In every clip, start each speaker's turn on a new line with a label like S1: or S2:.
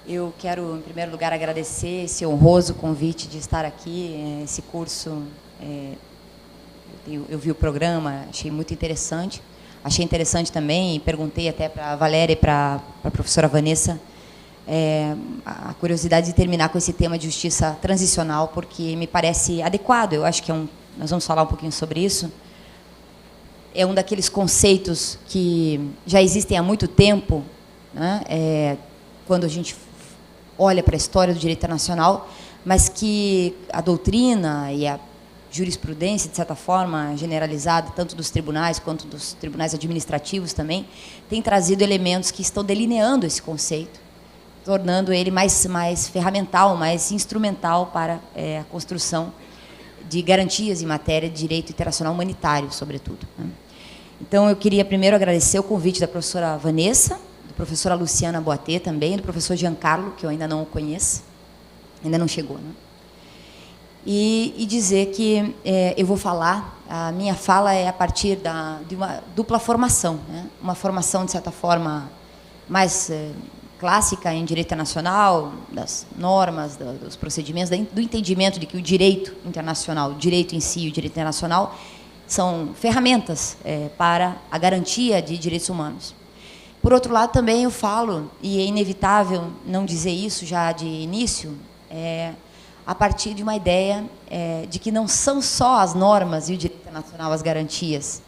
S1: Eu quero, em primeiro lugar, agradecer esse honroso convite de estar aqui. Esse curso, eu vi o programa, achei muito interessante. Achei interessante também, e perguntei até para a Valéria e para a professora Vanessa, a curiosidade de terminar com esse tema de justiça transicional, porque me parece adequado. Eu acho que nós vamos falar um pouquinho sobre isso. É um daqueles conceitos que já existem há muito tempo, né? Quando a gente olha para a história do direito internacional, mas que a doutrina e a jurisprudência, de certa forma, generalizada, tanto dos tribunais quanto dos tribunais administrativos também, tem trazido elementos que estão delineando esse conceito, tornando ele mais ferramental, mais instrumental para a construção de garantias em matéria de direito internacional humanitário, sobretudo, né? Então, eu queria primeiro agradecer o convite da professora Vanessa, da professora Luciana Boatê também, do professor Giancarlo, que eu ainda não o conheço, ainda não chegou, né? E dizer que eu vou falar, a minha fala é a partir de uma dupla formação, né? Uma formação, de certa forma, mais clássica em direito internacional, das normas, dos procedimentos, do entendimento de que o direito internacional, o direito em si e o direito internacional são ferramentas para a garantia de direitos humanos. Por outro lado, também eu falo, e é inevitável não dizer isso já de início, a partir de uma ideia de que não são só as normas e o direito internacional as garantias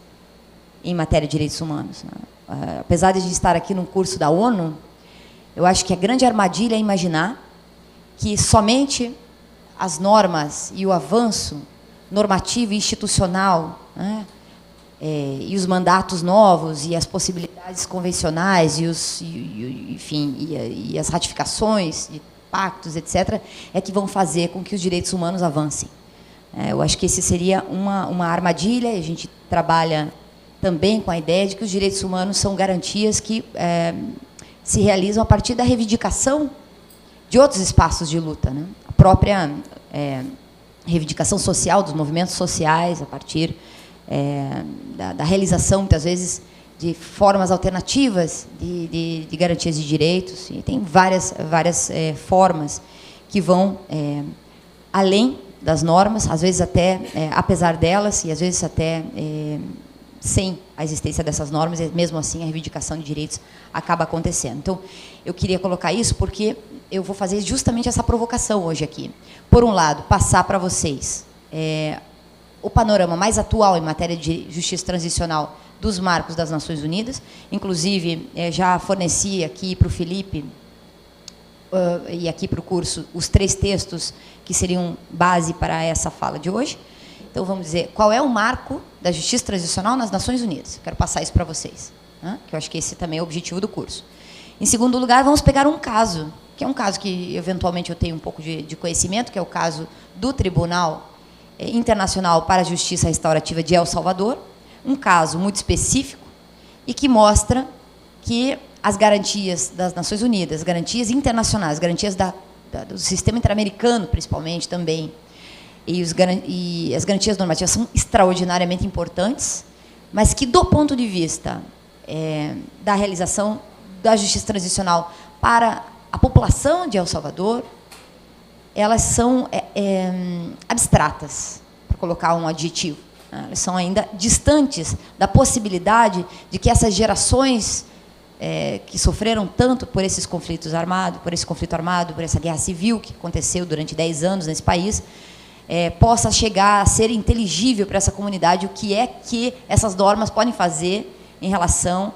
S1: em matéria de direitos humanos, né? Apesar de a gente estar aqui num curso da ONU, eu acho que a grande armadilha é imaginar que somente as normas e o avanço normativo e institucional, né, e os mandatos novos e as possibilidades convencionais e as ratificações de pactos, etc., é que vão fazer com que os direitos humanos avancem. Eu acho que esse seria uma armadilha. A gente trabalha também com a ideia de que os direitos humanos são garantias que se realizam a partir da reivindicação de outros espaços de luta, né? A própria reivindicação social dos movimentos sociais, a partir da realização, muitas vezes, de formas alternativas de garantias de direitos. E tem várias formas que vão além das normas, às vezes até apesar delas, e às vezes até sem a existência dessas normas, e mesmo assim a reivindicação de direitos acaba acontecendo. Então, eu queria colocar isso porque eu vou fazer justamente essa provocação hoje aqui. Por um lado, passar para vocês o panorama mais atual em matéria de justiça transicional dos marcos das Nações Unidas. Inclusive, já forneci aqui para o Felipe e aqui para o curso os 3 textos que seriam base para essa fala de hoje. Então, vamos dizer, qual é o marco da justiça transicional nas Nações Unidas? Quero passar isso para vocês, né? Que eu acho que esse também é o objetivo do curso. Em segundo lugar, vamos pegar um caso, que é um caso que, eventualmente, eu tenho um pouco de conhecimento, que é o caso do Tribunal Internacional para a Justiça Restaurativa de El Salvador, um caso muito específico e que mostra que as garantias das Nações Unidas, garantias internacionais, garantias do sistema interamericano, principalmente, também, e as garantias normativas são extraordinariamente importantes, mas que, do ponto de vista da realização da justiça transicional para a população de El Salvador, elas são abstratas, para colocar um adjetivo. Elas são ainda distantes da possibilidade de que essas gerações que sofreram tanto por esses conflitos armados, por esse conflito armado, por essa guerra civil que aconteceu durante 10 anos nesse país, possa chegar a ser inteligível para essa comunidade o que é que essas normas podem fazer em relação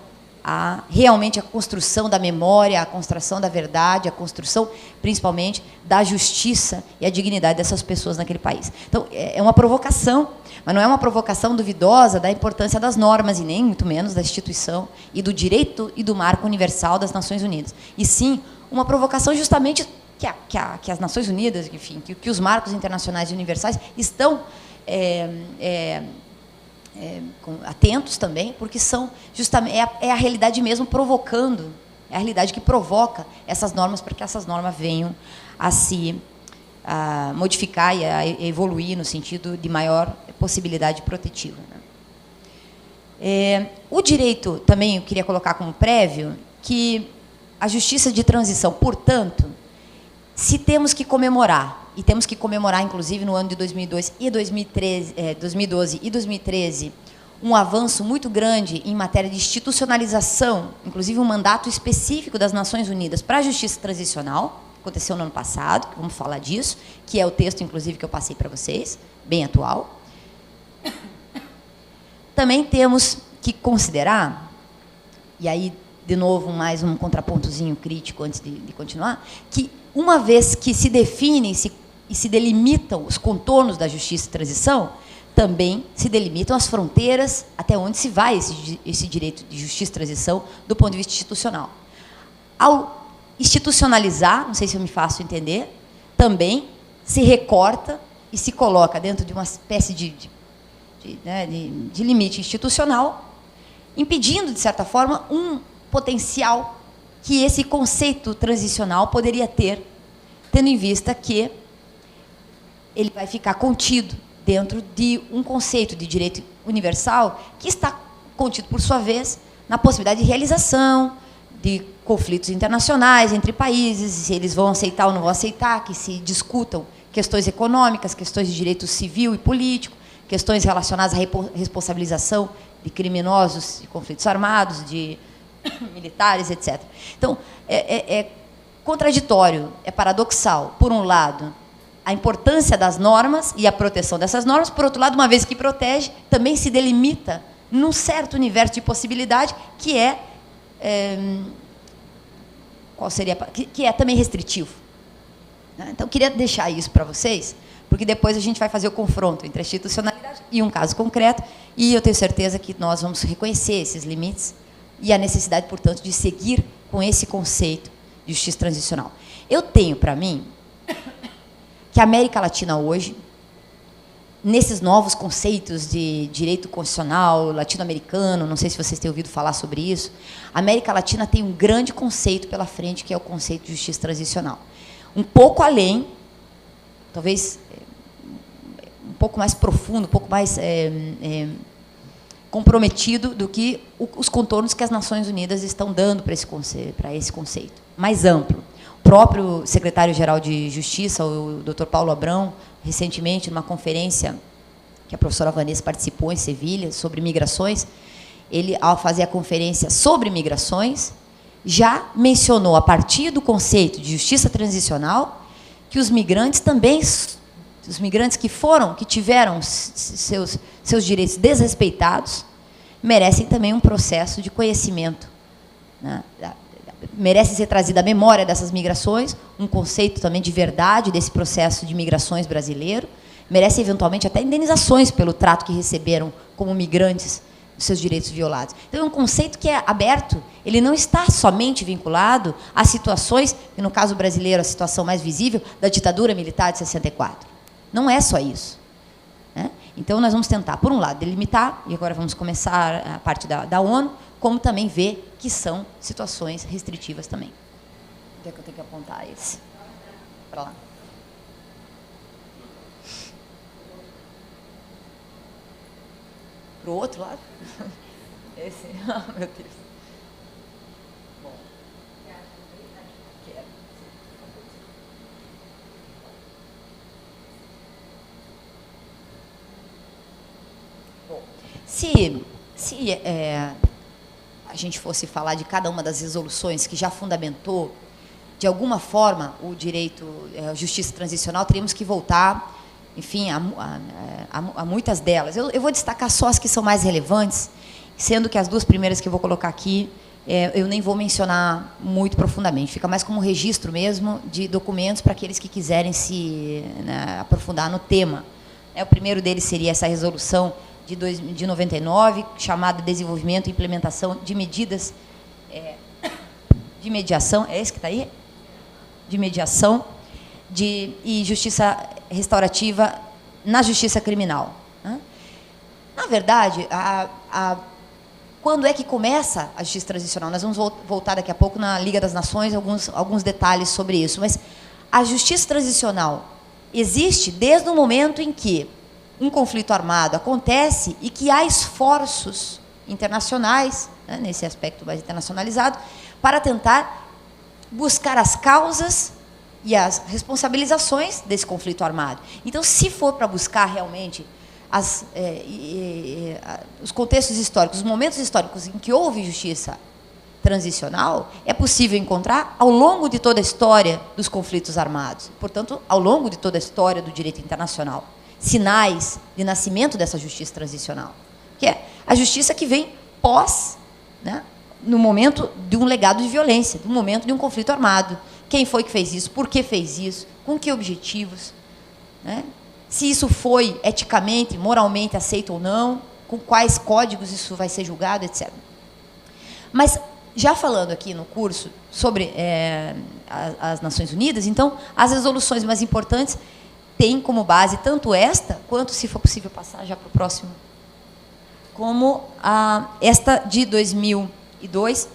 S1: realmente a construção da memória, a construção da verdade, a construção, principalmente, da justiça e a dignidade dessas pessoas naquele país. Então, é uma provocação, mas não é uma provocação duvidosa da importância das normas, e nem muito menos da instituição e do direito e do marco universal das Nações Unidas. E sim, uma provocação justamente que as Nações Unidas, enfim, que os marcos internacionais e universais estão atentos também, porque são justamente a realidade mesmo provocando, é a realidade que provoca essas normas para que essas normas venham a se modificar e a evoluir no sentido de maior possibilidade protetiva, né? O direito, também eu queria colocar como prévio, que a justiça de transição, portanto, Se temos que comemorar, e temos que comemorar, inclusive, no ano de 2012 e 2013, um avanço muito grande em matéria de institucionalização, inclusive um mandato específico das Nações Unidas para a Justiça Transicional, aconteceu no ano passado, vamos falar disso, que é o texto, inclusive, que eu passei para vocês, bem atual. Também temos que considerar, e aí, de novo, mais um contrapontozinho crítico antes de continuar, que uma vez que se definem e se delimitam os contornos da justiça e transição, também se delimitam as fronteiras até onde se vai esse direito de justiça e transição do ponto de vista institucional. Ao institucionalizar, não sei se eu me faço entender, também se recorta e se coloca dentro de uma espécie de limite institucional, impedindo, de certa forma, um potencial que esse conceito transicional poderia ter, tendo em vista que ele vai ficar contido dentro de um conceito de direito universal que está contido, por sua vez, na possibilidade de realização de conflitos internacionais entre países, se eles vão aceitar ou não vão aceitar, que se discutam questões econômicas, questões de direito civil e político, questões relacionadas à responsabilização de criminosos de conflitos armados, de militares, etc. Então, é contraditório, é paradoxal, por um lado, a importância das normas e a proteção dessas normas, por outro lado, uma vez que protege, também se delimita num certo universo de possibilidade que que é também restritivo. Então, eu queria deixar isso para vocês, porque depois a gente vai fazer o confronto entre a institucionalidade e um caso concreto, e eu tenho certeza que nós vamos reconhecer esses limites e a necessidade, portanto, de seguir com esse conceito de justiça transicional. Eu tenho para mim que a América Latina hoje, nesses novos conceitos de direito constitucional latino-americano, não sei se vocês têm ouvido falar sobre isso, a América Latina tem um grande conceito pela frente, que é o conceito de justiça transicional. Um pouco além, talvez um pouco mais profundo, um pouco mais comprometido do que os contornos que as Nações Unidas estão dando para esse conceito, mais amplo. O próprio secretário-geral de Justiça, o Dr. Paulo Abrão, recentemente, numa conferência que a professora Vanessa participou em Sevilha, sobre migrações, ele, ao fazer a conferência sobre migrações, já mencionou, a partir do conceito de justiça transicional, que os migrantes também, os migrantes que tiveram seus direitos desrespeitados, merecem também um processo de conhecimento, né? Merece ser trazida à memória dessas migrações, um conceito também de verdade desse processo de migrações brasileiro, merece eventualmente até indenizações pelo trato que receberam como migrantes, dos seus direitos violados. Então, é um conceito que é aberto, ele não está somente vinculado a situações, e no caso brasileiro, a situação mais visível, da ditadura militar de 64. Não é só isso, né? Então, nós vamos tentar, por um lado, delimitar, e agora vamos começar a parte da ONU, como também ver que são situações restritivas também. Onde é que eu tenho que apontar esse? Para lá. Para o outro lado? Esse. Ah, meu Deus. Bom. Quero. Bom, se a gente fosse falar de cada uma das resoluções que já fundamentou, de alguma forma, o direito, a justiça transicional, teríamos que voltar, enfim, a muitas delas. Eu vou destacar só as que são mais relevantes, sendo que as duas primeiras que eu vou colocar aqui, eu nem vou mencionar muito profundamente, fica mais como um registro mesmo de documentos para aqueles que quiserem se aprofundar no tema. O primeiro deles seria essa resolução de 99, chamada Desenvolvimento e Implementação de Medidas de Mediação, é esse que está aí? De mediação e justiça restaurativa na justiça criminal. Na verdade, quando é que começa a justiça transicional? Nós vamos voltar daqui a pouco na Liga das Nações, alguns detalhes sobre isso, mas a justiça transicional existe desde o momento em que um conflito armado acontece e que há esforços internacionais, né, nesse aspecto mais internacionalizado, para tentar buscar as causas e as responsabilizações desse conflito armado. Então, se for para buscar realmente os contextos históricos, os momentos históricos em que houve justiça transicional, é possível encontrar ao longo de toda a história dos conflitos armados, portanto, ao longo de toda a história do direito internacional, sinais de nascimento dessa justiça transicional, que é a justiça que vem pós, né, no momento de um legado de violência, no momento de um conflito armado. Quem foi que fez isso? Por que fez isso? Com que objetivos? Né? Se isso foi eticamente, moralmente aceito ou não, com quais códigos isso vai ser julgado, etc. Mas, já falando aqui no curso sobre as Nações Unidas, então, as resoluções mais importantes têm como base tanto esta, quanto, se for possível passar já para o próximo, como esta de 2002,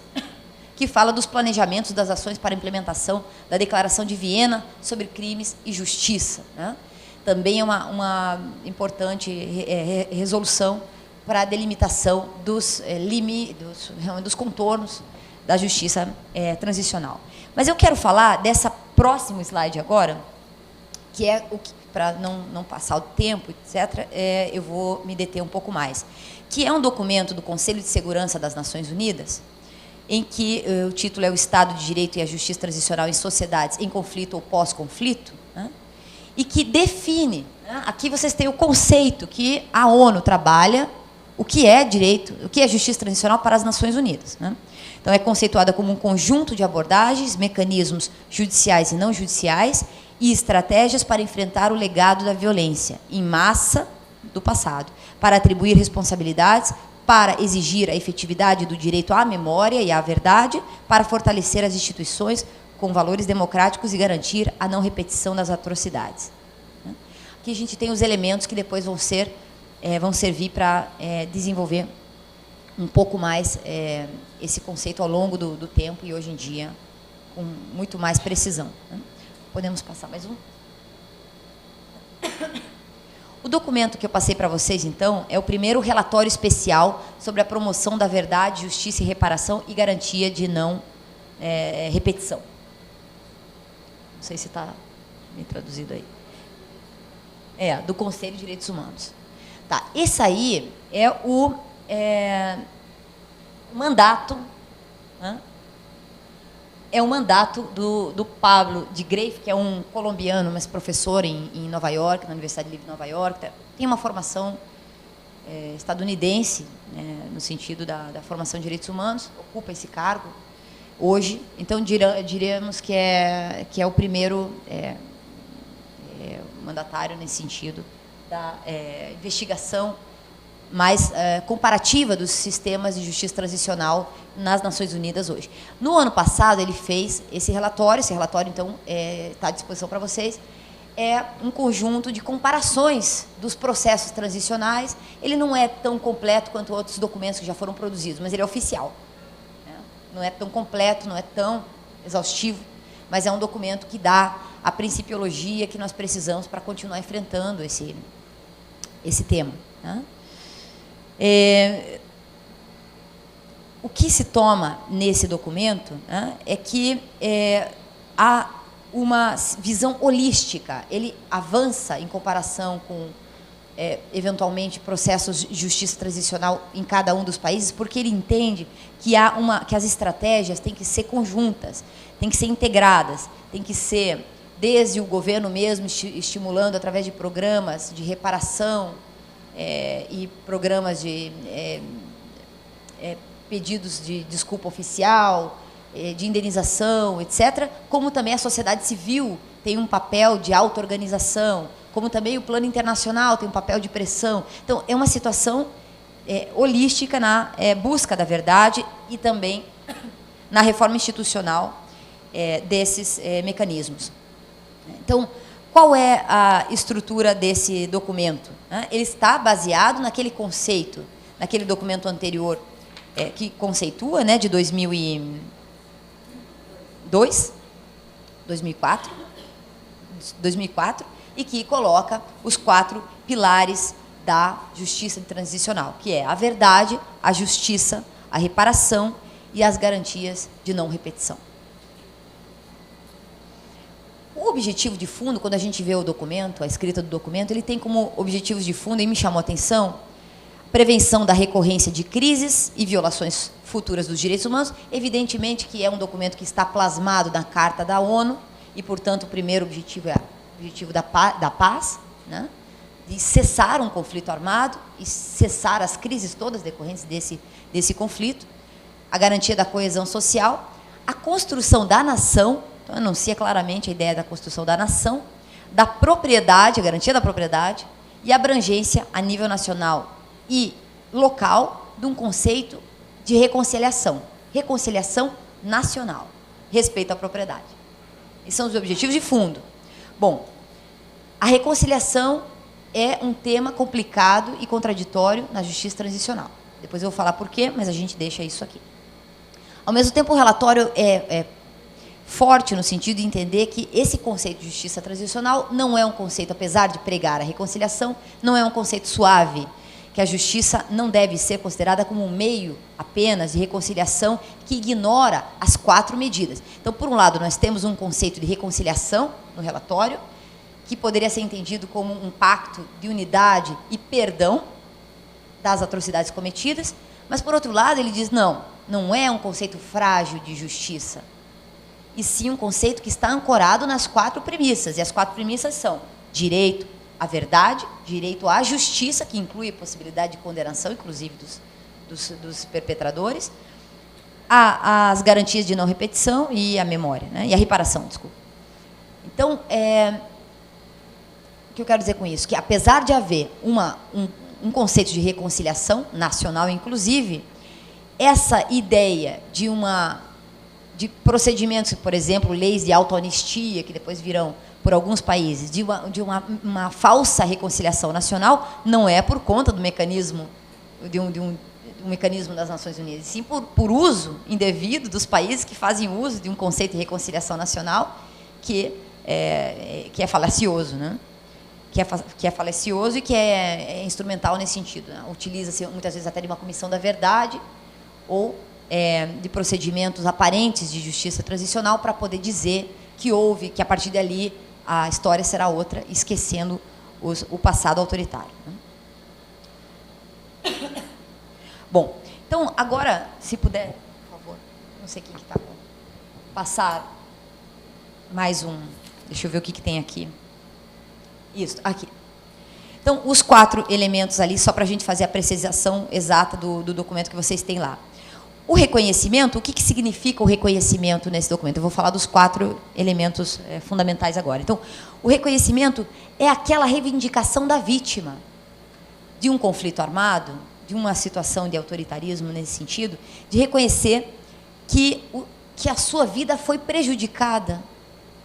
S1: que fala dos planejamentos das ações para a implementação da Declaração de Viena sobre Crimes e Justiça. Né? Também é uma importante resolução para a delimitação dos contornos da justiça transicional. Mas eu quero falar dessa próximo slide agora, que é o que, para não passar o tempo, etc., eu vou me deter um pouco mais, que é um documento do Conselho de Segurança das Nações Unidas, em que o título é o Estado de Direito e a Justiça Transicional em Sociedades em Conflito ou Pós-Conflito, né? E que define, né? Aqui vocês têm o conceito que a ONU trabalha, o que é direito, o que é justiça transicional para as Nações Unidas. Né? Então, é conceituada como um conjunto de abordagens, mecanismos judiciais e não judiciais e estratégias para enfrentar o legado da violência em massa do passado, para atribuir responsabilidades, para exigir a efetividade do direito à memória e à verdade, para fortalecer as instituições com valores democráticos e garantir a não repetição das atrocidades. Aqui a gente tem os elementos que depois vão servir para desenvolver um pouco mais esse conceito ao longo do tempo e hoje em dia com muito mais precisão. Podemos passar mais um? O documento que eu passei para vocês, então, é o primeiro relatório especial sobre a promoção da verdade, justiça e reparação e garantia de não repetição. Não sei se está bem traduzido aí. Do Conselho de Direitos Humanos. Tá, esse aí é o mandato, né? É o mandato do Pablo de Greiff, que é um colombiano, mas professor em Nova York, na Universidade Livre de Nova York. Tem uma formação estadunidense, no sentido da formação de direitos humanos, ocupa esse cargo hoje. Então, diríamos que é o primeiro mandatário nesse sentido da investigação mais comparativa dos sistemas de justiça transicional nas Nações Unidas hoje. No ano passado, ele fez esse relatório, então, está à disposição para vocês, é um conjunto de comparações dos processos transicionais. Ele não é tão completo quanto outros documentos que já foram produzidos, mas ele é oficial. Né? Não é tão completo, não é tão exaustivo, mas é um documento que dá a principiologia que nós precisamos para continuar enfrentando esse tema. Né? O que se toma nesse documento, né, é que há uma visão holística. Ele avança em comparação com, eventualmente, processos de justiça transicional em cada um dos países, porque ele entende que as estratégias têm que ser conjuntas, têm que ser integradas, têm que ser desde o governo mesmo estimulando através de programas de reparação, e programas de pedidos de desculpa oficial, de indenização, etc., como também a sociedade civil tem um papel de auto-organização, como também o plano internacional tem um papel de pressão. Então, é uma situação holística na busca da verdade e também na reforma institucional desses mecanismos. Então, qual é a estrutura desse documento? Ele está baseado naquele conceito, naquele documento anterior, que conceitua, né, de 2004, e que coloca os 4 pilares da justiça transicional, que é a verdade, a justiça, a reparação e as garantias de não repetição. O objetivo de fundo, quando a gente vê o documento, a escrita do documento, ele tem como objetivos de fundo, e me chamou a atenção, prevenção da recorrência de crises e violações futuras dos direitos humanos. Evidentemente que é um documento que está plasmado na Carta da ONU, e, portanto, o primeiro objetivo é o objetivo da paz, né? De cessar um conflito armado e cessar as crises todas decorrentes desse conflito, a garantia da coesão social, a construção da nação, então anuncia claramente a ideia da construção da nação, da propriedade, a garantia da propriedade, e a abrangência a nível nacional e local de um conceito de reconciliação nacional, respeito à propriedade. Esses são os objetivos de fundo. Bom, a reconciliação é um tema complicado e contraditório na justiça transicional. Depois eu vou falar por quê, mas a gente deixa isso aqui. Ao mesmo tempo, o relatório é forte no sentido de entender que esse conceito de justiça transicional não é um conceito, apesar de pregar a reconciliação, não é um conceito suave, que a justiça não deve ser considerada como um meio apenas de reconciliação que ignora as 4 medidas. Então, por um lado, nós temos um conceito de reconciliação no relatório, que poderia ser entendido como um pacto de unidade e perdão das atrocidades cometidas, mas, por outro lado, ele diz, não é um conceito frágil de justiça, e sim um conceito que está ancorado nas 4 premissas, e as 4 premissas são direito à verdade, direito à justiça, que inclui a possibilidade de condenação, inclusive dos perpetradores, as garantias de não repetição e a memória, né? E a reparação, desculpa. Então, o que eu quero dizer com isso? Que, apesar de haver um conceito de reconciliação nacional, inclusive, essa ideia de procedimentos, por exemplo, leis de autoanistia, que depois virão por alguns países, de uma falsa reconciliação nacional, não é por conta do mecanismo, de um mecanismo das Nações Unidas, sim por uso indevido dos países que fazem uso de um conceito de reconciliação nacional que é falacioso, né? Que é falacioso e que é instrumental nesse sentido, né? Utiliza-se muitas vezes até de uma comissão da verdade ou de procedimentos aparentes de justiça transicional para poder dizer que a partir dali a história será outra, esquecendo o passado autoritário, né? Bom, então, agora, se puder, por favor, não sei quem que está, passar mais um, deixa eu ver o que tem aqui. Isso, aqui. Então, os 4 elementos ali, só para a gente fazer a precisação exata do documento que vocês têm lá. O reconhecimento, o que significa o reconhecimento nesse documento? Eu vou falar dos 4 elementos fundamentais agora. Então, o reconhecimento é aquela reivindicação da vítima de um conflito armado, de uma situação de autoritarismo nesse sentido, de reconhecer que a sua vida foi prejudicada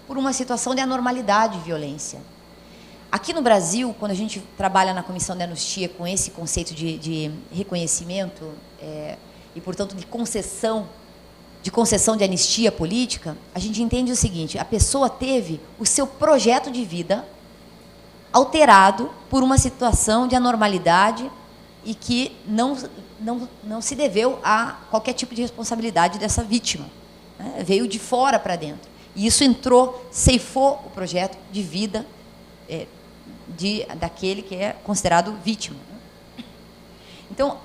S1: por uma situação de anormalidade e violência. Aqui no Brasil, quando a gente trabalha na Comissão de Anistia com esse conceito de reconhecimento, e, portanto, de concessão de anistia política, a gente entende o seguinte: a pessoa teve o seu projeto de vida alterado por uma situação de anormalidade e que não se deveu a qualquer tipo de responsabilidade dessa vítima, né? Veio de fora para dentro. E isso ceifou o projeto de vida daquele que é considerado vítima. Então,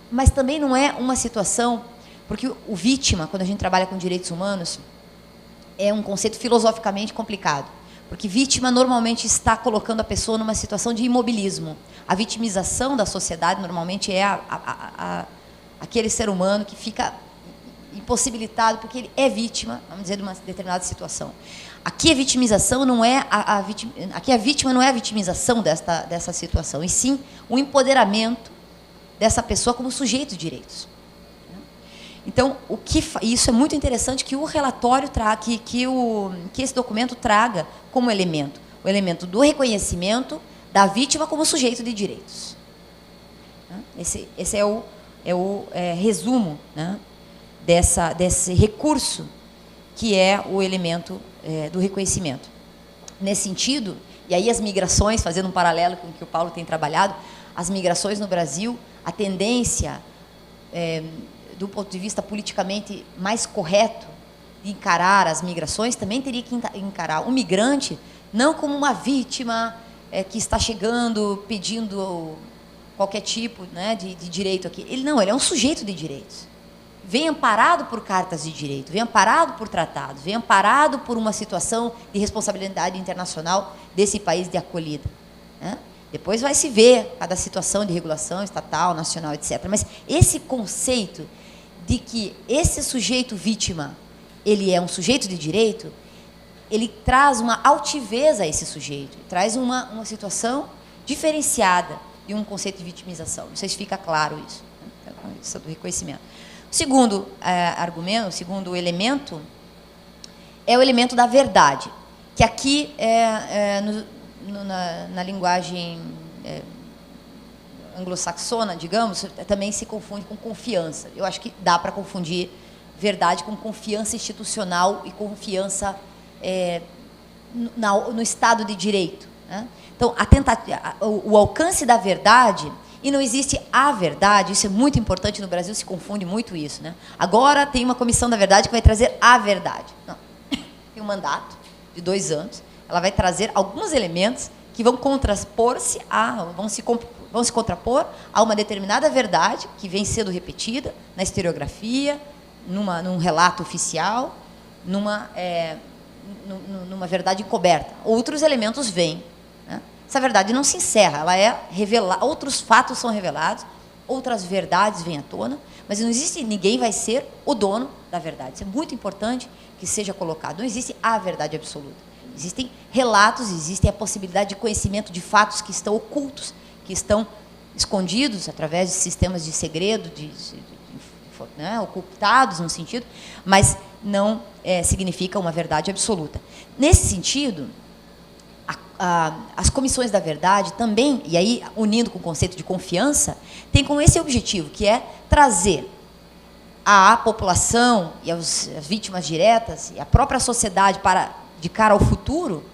S1: mas também não é uma situação, porque o vítima, quando a gente trabalha com direitos humanos, é um conceito filosoficamente complicado, porque vítima normalmente está colocando a pessoa numa situação de imobilismo. A vitimização da sociedade normalmente é aquele ser humano que fica impossibilitado porque ele é vítima, vamos dizer, de uma determinada situação. Aqui a vitimização não é aqui a vítima não é a vitimização dessa situação, e sim o empoderamento dessa pessoa como sujeito de direitos. Então, isso é muito interessante que o relatório traga, que esse documento traga como elemento, o elemento do reconhecimento da vítima como sujeito de direitos. Esse é o resumo, né, desse recurso que é o elemento do reconhecimento. Nesse sentido, e aí as migrações, fazendo um paralelo com o que o Paulo tem trabalhado, as migrações no Brasil, a tendência, do ponto de vista politicamente mais correto, encarar as migrações, também teria que encarar o migrante não como uma vítima que está chegando pedindo qualquer tipo, né, de direito aqui. Ele é um sujeito de direitos. Vem amparado por cartas de direito, vem amparado por tratados, vem amparado por uma situação de responsabilidade internacional desse país de acolhida, né? Depois vai se ver cada situação de regulação estatal, nacional, etc. Mas esse conceito de que esse sujeito vítima, ele é um sujeito de direito, ele traz uma altivez a esse sujeito, traz uma situação diferenciada de um conceito de vitimização. Não sei se fica claro isso, né? Isso do reconhecimento. O segundo argumento, o segundo elemento, é o elemento da verdade, que aqui, na linguagem anglo-saxona, digamos, também se confunde com confiança. Eu acho que dá para confundir verdade com confiança institucional e confiança no Estado de Direito, né? Então, o alcance da verdade, e não existe a verdade, isso é muito importante, no Brasil se confunde muito isso, né? Agora tem uma comissão da verdade que vai trazer a verdade. Não. Tem um mandato de 2 anos, ela vai trazer alguns elementos que vão contrapor-se vão se contrapor a uma determinada verdade que vem sendo repetida na historiografia, num relato oficial, numa verdade encoberta. Outros elementos vêm, né? Essa verdade não se encerra, ela é revelada, outros fatos são revelados, outras verdades vêm à tona, mas não existe, ninguém vai ser o dono da verdade. Isso é muito importante que seja colocado. Não existe a verdade absoluta. Existem relatos, existe a possibilidade de conhecimento de fatos que estão ocultos, que estão escondidos através de sistemas de segredo, né, ocultados no sentido, mas não significa uma verdade absoluta. Nesse sentido, as comissões da verdade também, e aí unindo com o conceito de confiança, tem como esse objetivo, que é trazer à população e às vítimas diretas e à própria sociedade de cara ao futuro,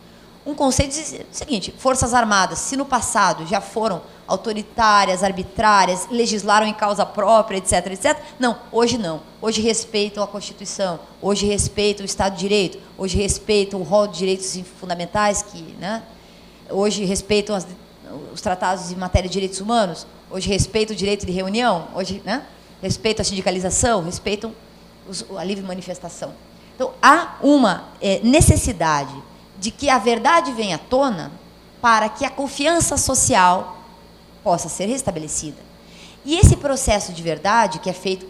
S1: um conceito de seguinte: Forças Armadas, se no passado já foram autoritárias, arbitrárias, legislaram em causa própria, etc., etc., não, hoje não. Hoje respeitam a Constituição, hoje respeitam o Estado de Direito, hoje respeitam o rol de direitos fundamentais, né? Hoje respeitam os tratados em matéria de direitos humanos, hoje respeitam o direito de reunião, hoje, né, respeitam a sindicalização, respeitam a livre manifestação. Então, há uma necessidade de que a verdade venha à tona para que a confiança social possa ser restabelecida. E esse processo de verdade, que é feito,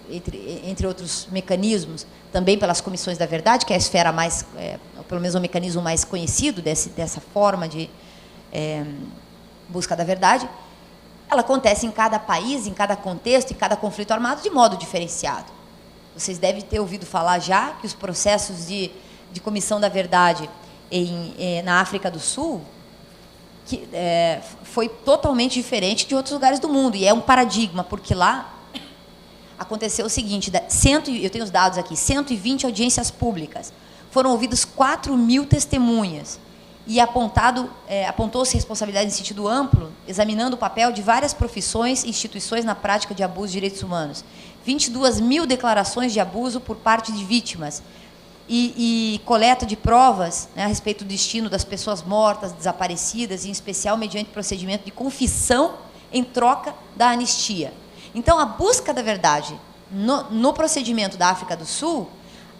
S1: entre outros mecanismos, também pelas comissões da verdade, que é a esfera mais, pelo menos o mecanismo mais conhecido dessa forma de busca da verdade, ela acontece em cada país, em cada contexto, em cada conflito armado, de modo diferenciado. Vocês devem ter ouvido falar já que os processos de comissão da verdade na África do Sul foi totalmente diferente de outros lugares do mundo. E é um paradigma, porque lá aconteceu o seguinte: eu tenho os dados aqui, 120 audiências públicas, foram ouvidos 4.000 testemunhas, e apontou-se responsabilidade em sentido amplo, examinando o papel de várias profissões e instituições na prática de abuso de direitos humanos. 22.000 declarações de abuso por parte de vítimas, e coleta de provas, né, a respeito do destino das pessoas mortas, desaparecidas, em especial mediante procedimento de confissão em troca da anistia. Então, a busca da verdade no procedimento da África do Sul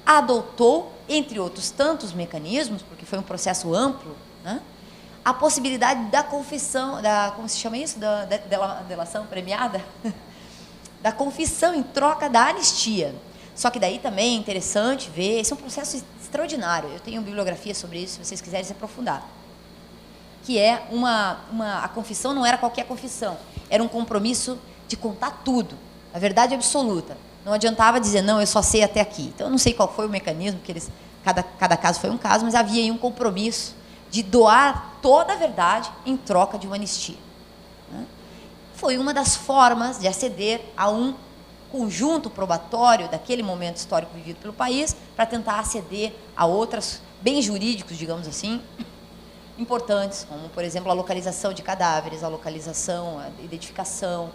S1: adotou, entre outros tantos mecanismos, porque foi um processo amplo, né, a possibilidade da confissão, como se chama isso? Da delação premiada? Da confissão em troca da anistia. Só que daí também é interessante ver, esse é um processo extraordinário, eu tenho bibliografia sobre isso, se vocês quiserem se aprofundar, que é a confissão não era qualquer confissão, era um compromisso de contar tudo, a verdade absoluta. Não adiantava dizer, não, eu só sei até aqui. Então, eu não sei qual foi o mecanismo, que cada caso foi um caso, mas havia aí um compromisso de doar toda a verdade em troca de uma anistia, né? Foi uma das formas de aceder a um conjunto probatório daquele momento histórico vivido pelo país, para tentar aceder a outros bens jurídicos, digamos assim, importantes, como, por exemplo, a localização de cadáveres, a localização, a identificação,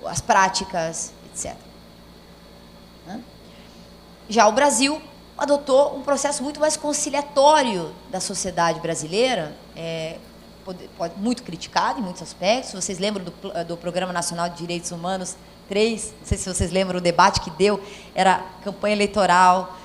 S1: as práticas, etc. Já o Brasil adotou um processo muito mais conciliatório da sociedade brasileira, muito criticado em muitos aspectos. Vocês lembram do Programa Nacional de Direitos Humanos 3? Não sei se vocês lembram o debate que deu, era campanha eleitoral,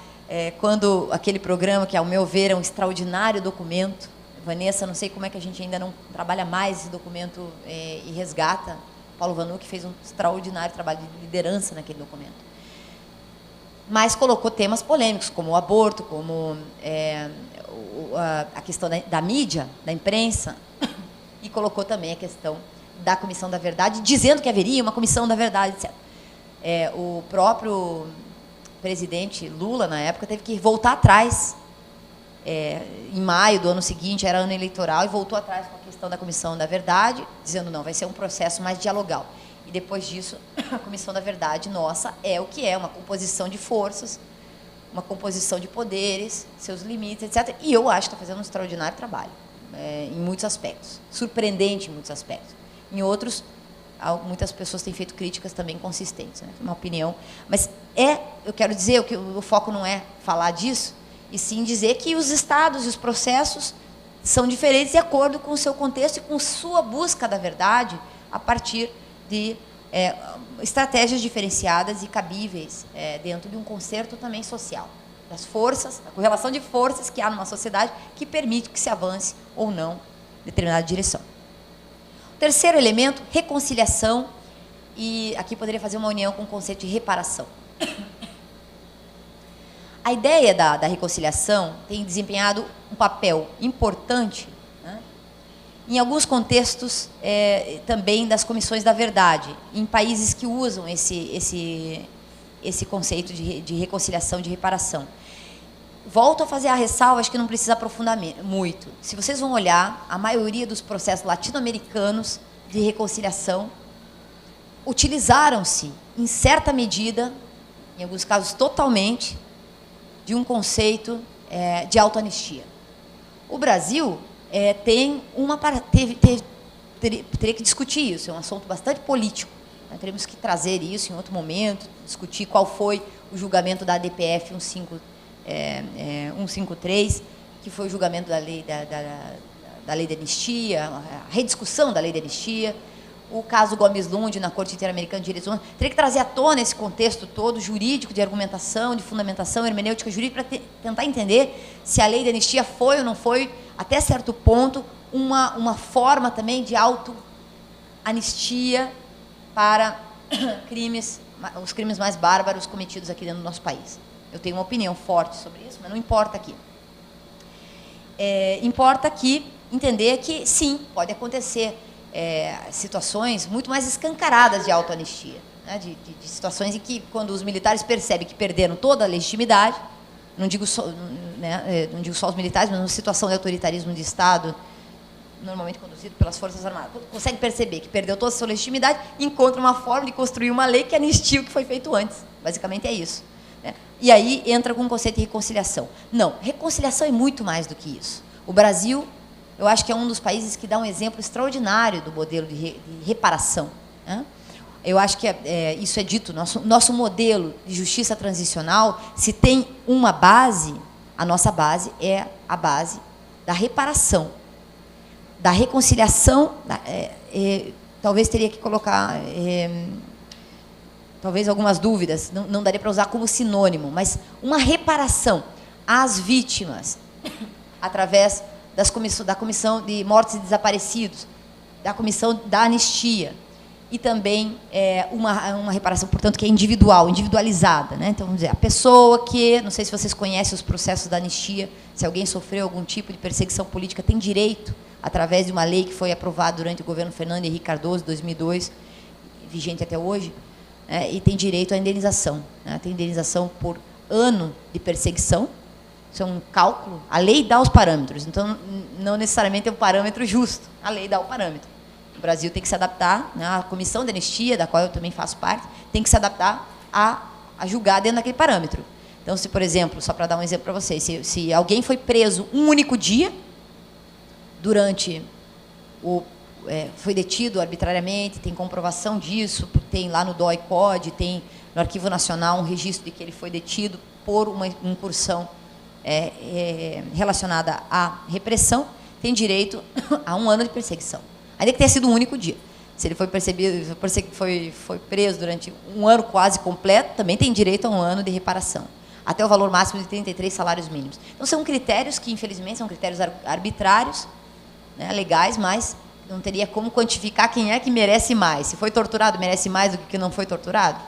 S1: quando aquele programa, que ao meu ver é um extraordinário documento, Vanessa, não sei como é que a gente ainda não trabalha mais esse documento e resgata. Paulo Vanucchi fez um extraordinário trabalho de liderança naquele documento. Mas colocou temas polêmicos, como o aborto, como a questão da mídia, da imprensa, e colocou também a questão da Comissão da Verdade, dizendo que haveria uma Comissão da Verdade, etc. O próprio presidente Lula, na época, teve que voltar atrás. Em maio do ano seguinte, era ano eleitoral, e voltou atrás com a questão da Comissão da Verdade, dizendo, não, vai ser um processo mais dialogal. E depois disso, a Comissão da Verdade, nossa, é o que é, uma composição de forças, uma composição de poderes, seus limites, etc. E eu acho que está fazendo um extraordinário trabalho, em muitos aspectos, surpreendente em muitos aspectos. Em outros, muitas pessoas têm feito críticas também consistentes, né? Uma opinião. Mas eu quero dizer, que o foco não é falar disso, e sim dizer que os estados e os processos são diferentes de acordo com o seu contexto e com sua busca da verdade a partir de estratégias diferenciadas e cabíveis dentro de um concerto também social, das forças, a correlação de forças que há numa sociedade que permite que se avance ou não em determinada direção. Terceiro elemento, reconciliação, e aqui poderia fazer uma união com o conceito de reparação. A ideia da reconciliação tem desempenhado um papel importante, né, em alguns contextos também das comissões da verdade, em países que usam esse conceito de reconciliação, de reparação. Volto a fazer a ressalva, acho que não precisa aprofundar muito. Se vocês vão olhar, a maioria dos processos latino-americanos de reconciliação utilizaram-se, em certa medida, em alguns casos totalmente, de um conceito de autoanistia. O Brasil teria que discutir isso, é um assunto bastante político. Nós teremos que trazer isso em outro momento, discutir qual foi o julgamento da ADPF 153, que foi o julgamento da lei da lei da anistia, a rediscussão da lei da anistia, o caso Gomes Lund na Corte Interamericana de Direitos Humanos. Teria que trazer à tona esse contexto todo jurídico, de argumentação, de fundamentação, hermenêutica jurídica, para tentar entender se a lei da anistia foi ou não foi, até certo ponto, uma forma também de auto-anistia para os crimes mais bárbaros cometidos aqui dentro do nosso país. Eu tenho uma opinião forte sobre isso, mas não importa aqui. Importa aqui entender que, sim, pode acontecer situações muito mais escancaradas de autoanistia, né? de situações em que, quando os militares percebem que perderam toda a legitimidade, não digo só os militares, mas uma situação de autoritarismo de Estado, normalmente conduzido pelas Forças Armadas, consegue perceber que perdeu toda a sua legitimidade, encontra uma forma de construir uma lei que anistia o que foi feito antes. Basicamente é isso, né? E aí entra com o conceito de reconciliação. Não, reconciliação é muito mais do que isso. O Brasil, eu acho que é um dos países que dá um exemplo extraordinário do modelo de reparação, né? Eu acho que isso é dito, nosso modelo de justiça transicional, se tem uma base, a nossa base é a base da reparação, da reconciliação. Talvez teria que colocar, talvez algumas dúvidas, não daria para usar como sinônimo, mas uma reparação às vítimas, através da Comissão de Mortos e Desaparecidos, da Comissão da Anistia, e também uma reparação, portanto, que é individualizada, né? Então, vamos dizer, a pessoa que, não sei se vocês conhecem os processos da anistia, se alguém sofreu algum tipo de perseguição política, tem direito, através de uma lei que foi aprovada durante o governo Fernando Henrique Cardoso, 2002, vigente até hoje, e tem direito à indenização, né? Tem indenização por ano de perseguição. Isso é um cálculo. A lei dá os parâmetros, então não necessariamente é um parâmetro justo. A lei dá o parâmetro. O Brasil tem que se adaptar, né? A Comissão de Anistia, da qual eu também faço parte, tem que se adaptar a julgar dentro daquele parâmetro. Então, se, por exemplo, só para dar um exemplo para vocês, se alguém foi preso um único dia, foi detido arbitrariamente, tem comprovação disso, tem lá no DOI-CODE, tem no Arquivo Nacional um registro de que ele foi detido por uma incursão relacionada à repressão, tem direito a 1 ano de perseguição. Ainda que tenha sido um único dia. Se ele foi percebido, foi preso durante 1 ano quase completo, também tem direito a 1 ano de reparação, até o valor máximo de 33 salários mínimos. Então, são critérios que, infelizmente, são critérios arbitrários, né, legais, mas não teria como quantificar quem é que merece mais. Se foi torturado, merece mais do que não foi torturado?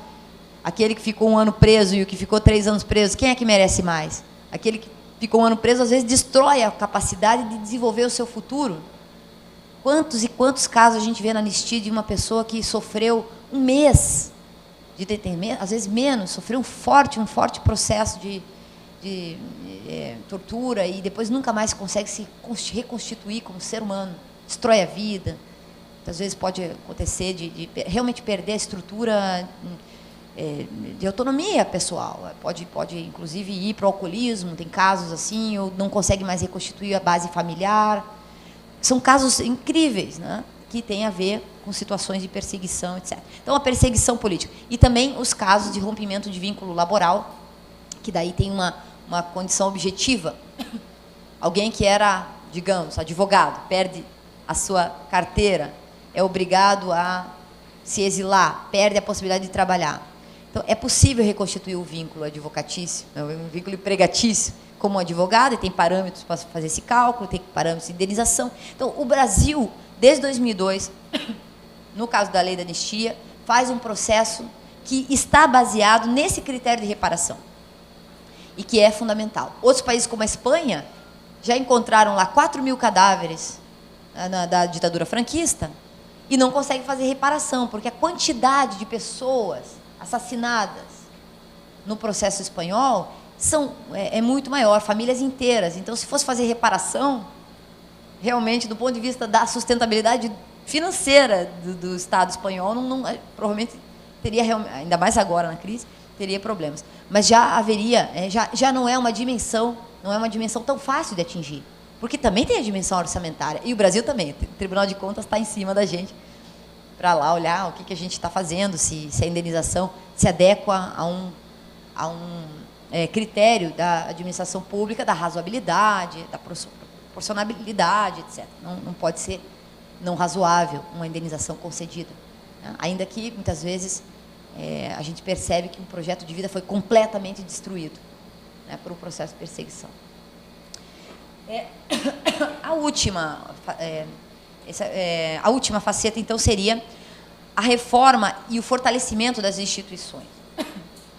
S1: Aquele que ficou 1 ano preso e o que ficou 3 anos preso, quem é que merece mais? Aquele que ficou 1 ano preso, às vezes, destrói a capacidade de desenvolver o seu futuro. Quantos e quantos casos a gente vê na anistia de uma pessoa que sofreu 1 mês de detenimento, às vezes menos, sofreu um forte processo de tortura e depois nunca mais consegue se reconstituir como ser humano, destrói a vida. Às vezes pode acontecer de realmente perder a estrutura de autonomia pessoal, pode inclusive ir para o alcoolismo, tem casos assim, ou não consegue mais reconstituir a base familiar. São casos incríveis, né, que têm a ver com situações de perseguição, etc. Então, a perseguição política. E também os casos de rompimento de vínculo laboral, que daí tem uma condição objetiva. Alguém que era, digamos, advogado, perde a sua carteira, é obrigado a se exilar, perde a possibilidade de trabalhar. Então, é possível reconstituir o vínculo advocatício, um vínculo empregatício, como advogado, e tem parâmetros para fazer esse cálculo, tem parâmetros de indenização. Então, o Brasil, desde 2002, no caso da lei da anistia, faz um processo que está baseado nesse critério de reparação e que é fundamental. Outros países, como a Espanha, já encontraram lá 4.000 cadáveres da ditadura franquista e não conseguem fazer reparação, porque a quantidade de pessoas assassinadas no processo espanhol é muito maior, famílias inteiras. Então, se fosse fazer reparação, realmente, do ponto de vista da sustentabilidade financeira do Estado espanhol, provavelmente teria, ainda mais agora na crise, teria problemas. Mas já haveria, já não é uma dimensão tão fácil de atingir, porque também tem a dimensão orçamentária, e o Brasil também, o Tribunal de Contas está em cima da gente, para lá olhar o que a gente está fazendo, se a indenização se adequa a um critério da administração pública, da razoabilidade, da proporcionalidade, etc. Não pode ser não razoável uma indenização concedida, né? Ainda que, muitas vezes, a gente percebe que um projeto de vida foi completamente destruído, né, por um processo de perseguição. A última faceta, então, seria a reforma e o fortalecimento das instituições.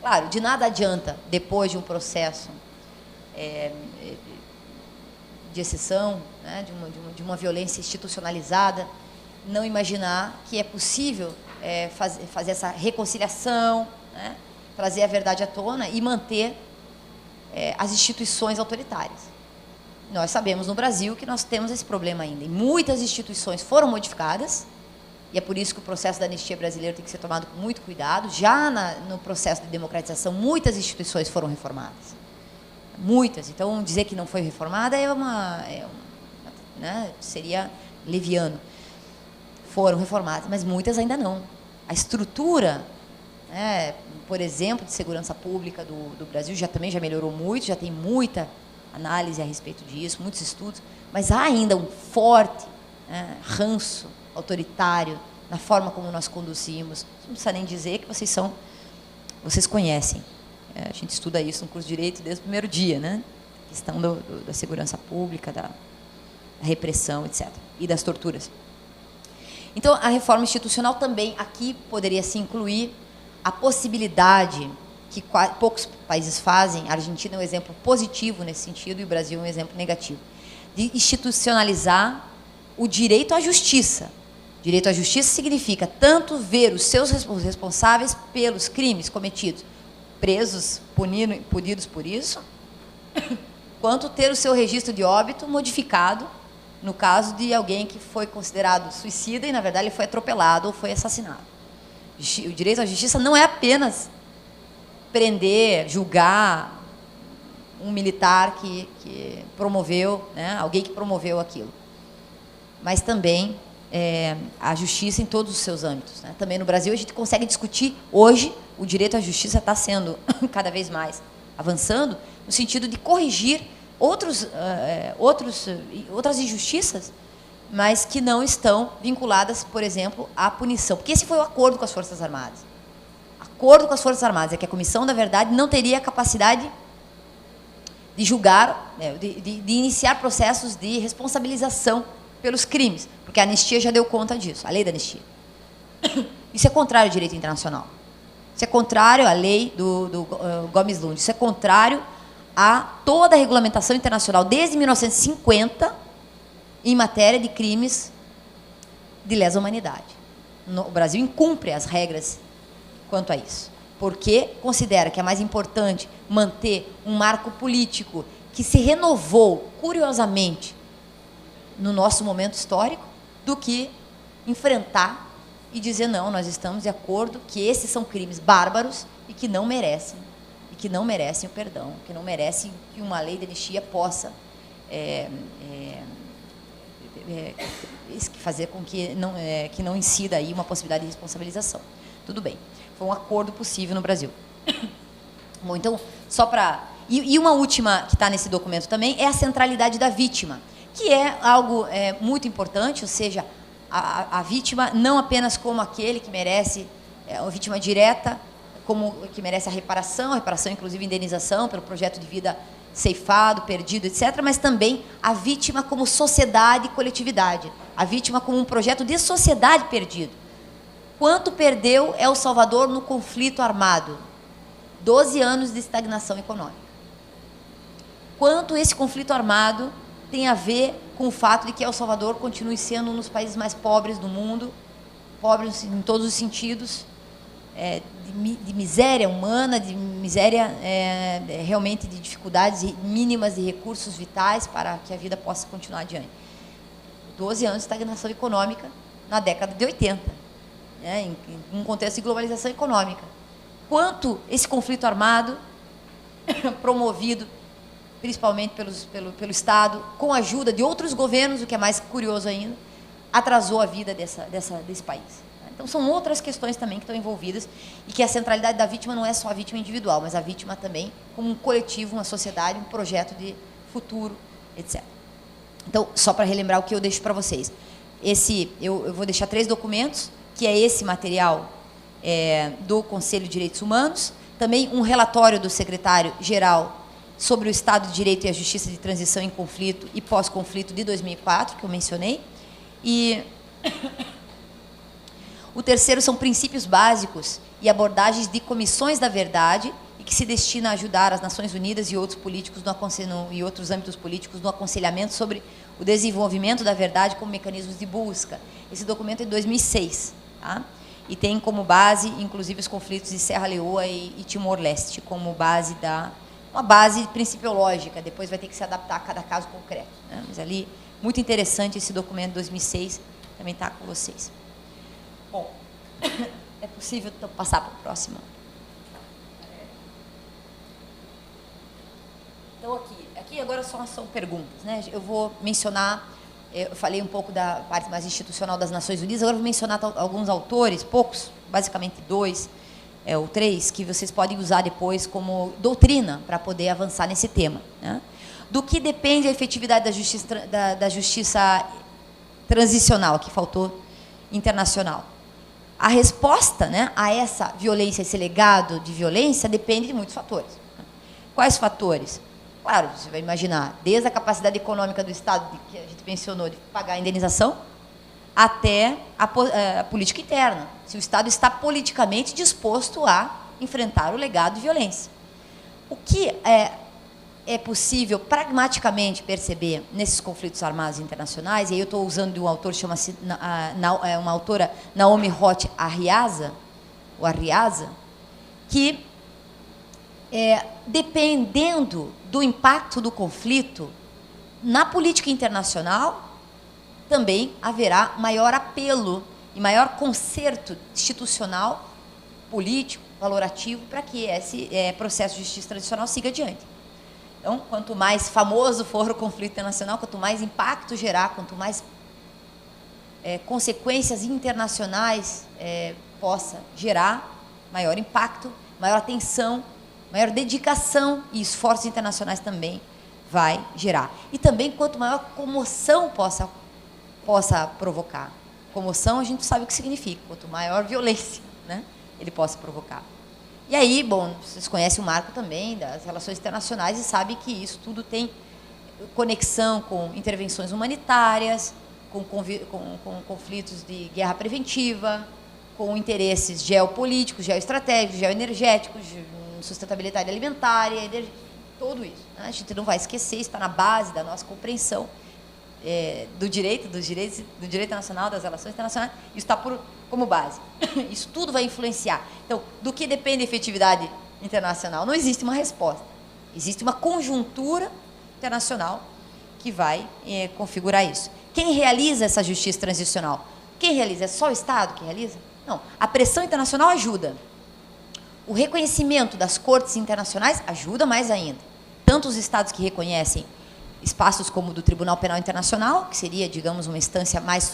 S1: Claro, de nada adianta, depois de um processo de exceção, né, de uma violência institucionalizada, não imaginar que é possível fazer essa reconciliação, né, trazer a verdade à tona e manter as instituições autoritárias. Nós sabemos no Brasil que nós temos esse problema ainda. E muitas instituições foram modificadas, e é por isso que o processo da anistia brasileiro tem que ser tomado com muito cuidado. Já no processo de democratização, muitas instituições foram reformadas. Muitas. Então, dizer que não foi reformada né, seria leviano. Foram reformadas, mas muitas ainda não. A estrutura, né, por exemplo, de segurança pública do Brasil também já melhorou muito, já tem muita análise a respeito disso, muitos estudos, mas há ainda um forte, né, ranço autoritário na forma como nós conduzimos. Não precisa nem dizer que vocês conhecem. A gente estuda isso no curso de Direito desde o primeiro dia, né? A questão da segurança pública, da repressão, etc. E das torturas. Então, a reforma institucional também aqui poderia se incluir a possibilidade que poucos países fazem, a Argentina é um exemplo positivo nesse sentido e o Brasil é um exemplo negativo, de institucionalizar o direito à justiça. Direito à justiça significa tanto ver os seus responsáveis pelos crimes cometidos presos, punidos por isso, quanto ter o seu registro de óbito modificado no caso de alguém que foi considerado suicida e, na verdade, ele foi atropelado ou foi assassinado. O direito à justiça não é apenas prender, julgar um militar que promoveu, né, alguém que promoveu aquilo, mas também a justiça em todos os seus âmbitos, né? Também no Brasil a gente consegue discutir, hoje, o direito à justiça está sendo cada vez mais avançando no sentido de corrigir outras injustiças, mas que não estão vinculadas, por exemplo, à punição. Porque esse foi o acordo com as Forças Armadas. Acordo com as Forças Armadas é que a Comissão da Verdade não teria capacidade de julgar, de iniciar processos de responsabilização pelos crimes, porque a anistia já deu conta disso, a lei da anistia. Isso é contrário ao direito internacional. Isso é contrário à lei do Gomes Lund. Isso é contrário a toda a regulamentação internacional desde 1950 em matéria de crimes de lesa humanidade. O Brasil incumpre as regras quanto a isso, porque considera que é mais importante manter um marco político que se renovou, curiosamente, no nosso momento histórico, do que enfrentar e dizer, não, nós estamos de acordo que esses são crimes bárbaros e que não merecem o perdão, que não merecem que uma lei de anistia possa fazer com que não incida aí uma possibilidade de responsabilização. Tudo bem, foi um acordo possível no Brasil. Bom, então, só para... E uma última que está nesse documento também é a centralidade da vítima, que é algo muito importante, ou seja, a vítima não apenas como aquele que merece, a vítima direta, como que merece a reparação inclusive indenização pelo projeto de vida ceifado, perdido, etc., mas também a vítima como sociedade e coletividade, a vítima como um projeto de sociedade perdido. Quanto perdeu El Salvador no conflito armado? 12 anos de estagnação econômica. Quanto esse conflito armado tem a ver com o fato de que El Salvador continue sendo um dos países mais pobres do mundo, pobres em todos os sentidos, de miséria humana, de miséria realmente de dificuldades mínimas de recursos vitais para que a vida possa continuar adiante. 12 anos de estagnação econômica na década de 80, em um contexto de globalização econômica. Quanto esse conflito armado, promovido principalmente pelo Estado, com a ajuda de outros governos, o que é mais curioso ainda, atrasou a vida desse país. Então, são outras questões também que estão envolvidas e que a centralidade da vítima não é só a vítima individual, mas a vítima também como um coletivo, uma sociedade, um projeto de futuro, etc. Então, só para relembrar o que eu deixo para vocês. Eu vou deixar 3 documentos, que é esse material do Conselho de Direitos Humanos, também um relatório do secretário-geral sobre o Estado de Direito e a Justiça de Transição em Conflito e Pós-Conflito de 2004, que eu mencionei, e o terceiro são princípios básicos e abordagens de comissões da verdade e que se destina a ajudar as Nações Unidas e outros políticos e outros âmbitos políticos no aconselhamento sobre o desenvolvimento da verdade como mecanismos de busca. Esse documento é de 2006, tá? E tem como base, inclusive, os conflitos de Serra Leoa e Timor-Leste, como base uma base principiológica, depois vai ter que se adaptar a cada caso concreto, né? Mas ali, muito interessante esse documento de 2006, também está com vocês. Bom, é possível então passar para o próximo? Então, aqui agora são perguntas, né? Eu vou mencionar, eu falei um pouco da parte mais institucional das Nações Unidas, agora eu vou mencionar alguns autores, poucos, basicamente 2 ou 3, que vocês podem usar depois como doutrina para poder avançar nesse tema, né? Do que depende a efetividade da justiça transicional, que faltou, internacional. A resposta, né, a essa violência, esse legado de violência, depende de muitos fatores. Quais fatores? Claro, você vai imaginar, desde a capacidade econômica do Estado, que a gente mencionou, de pagar a indenização, até a política interna. Se o Estado está politicamente disposto a enfrentar o legado de violência. O que é possível pragmaticamente perceber nesses conflitos armados internacionais, e aí eu estou usando de um autor, chama-se uma autora, Naomi Roth Arriaza, que dependendo do impacto do conflito, na política internacional, também haverá maior apelo e maior conserto institucional, político, valorativo, para que esse processo de justiça transicional siga adiante. Então, quanto mais famoso for o conflito internacional, quanto mais impacto gerar, quanto mais consequências internacionais possa gerar, maior impacto, maior atenção, maior dedicação e esforços internacionais também vai gerar. E também quanto maior comoção possa provocar. Comoção a gente sabe o que significa, quanto maior violência, né, ele possa provocar. E aí, bom, vocês conhecem o marco também das relações internacionais e sabem que isso tudo tem conexão com intervenções humanitárias, com conflitos de guerra preventiva, com interesses geopolíticos, geoestratégicos, geoenergéticos, sustentabilidade alimentar, tudo isso. Né? A gente não vai esquecer, está na base da nossa compreensão do direito internacional, das relações internacionais, isso está como base. Isso tudo vai influenciar. Então, do que depende a efetividade internacional? Não existe uma resposta. Existe uma conjuntura internacional que vai configurar isso. Quem realiza essa justiça transicional? Quem realiza? É só o Estado que realiza? Não. A pressão internacional ajuda. O reconhecimento das cortes internacionais ajuda mais ainda. Tanto os Estados que reconhecem espaços como o do Tribunal Penal Internacional, que seria, digamos, uma instância mais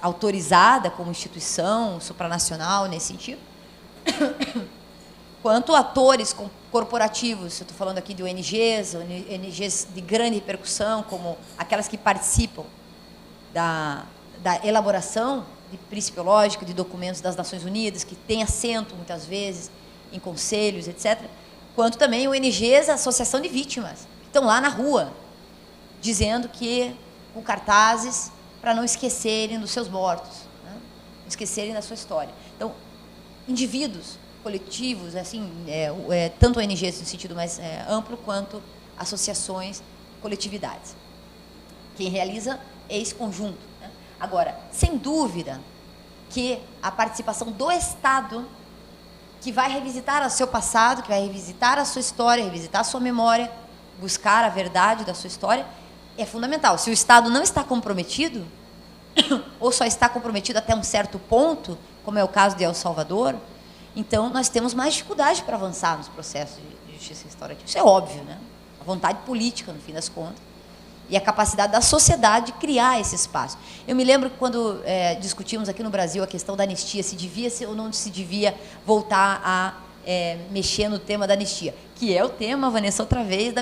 S1: autorizada como instituição supranacional nesse sentido, quanto atores corporativos, eu estou falando aqui de ONGs de grande repercussão, como aquelas que participam da elaboração de principiológica, de documentos das Nações Unidas, que tem assento, muitas vezes, em conselhos, etc., quanto também ONGs, a Associação de Vítimas, que estão lá na rua, dizendo que, com cartazes, para não esquecerem dos seus mortos, né? Não esquecerem da sua história. Então, indivíduos, coletivos, assim, tanto ONGs no sentido mais amplo, quanto associações, coletividades. Quem realiza é esse conjunto. Né? Agora, sem dúvida que a participação do Estado, que vai revisitar o seu passado, que vai revisitar a sua história, revisitar a sua memória, buscar a verdade da sua história, é fundamental. Se o Estado não está comprometido, ou só está comprometido até um certo ponto, como é o caso de El Salvador, então nós temos mais dificuldade para avançar nos processos de justiça restaurativa. Isso é óbvio, né? A vontade política, no fim das contas, e a capacidade da sociedade de criar esse espaço. Eu me lembro que quando discutimos aqui no Brasil a questão da anistia, se devia ou não se devia voltar a mexer no tema da anistia, que é o tema, Vanessa, outra vez,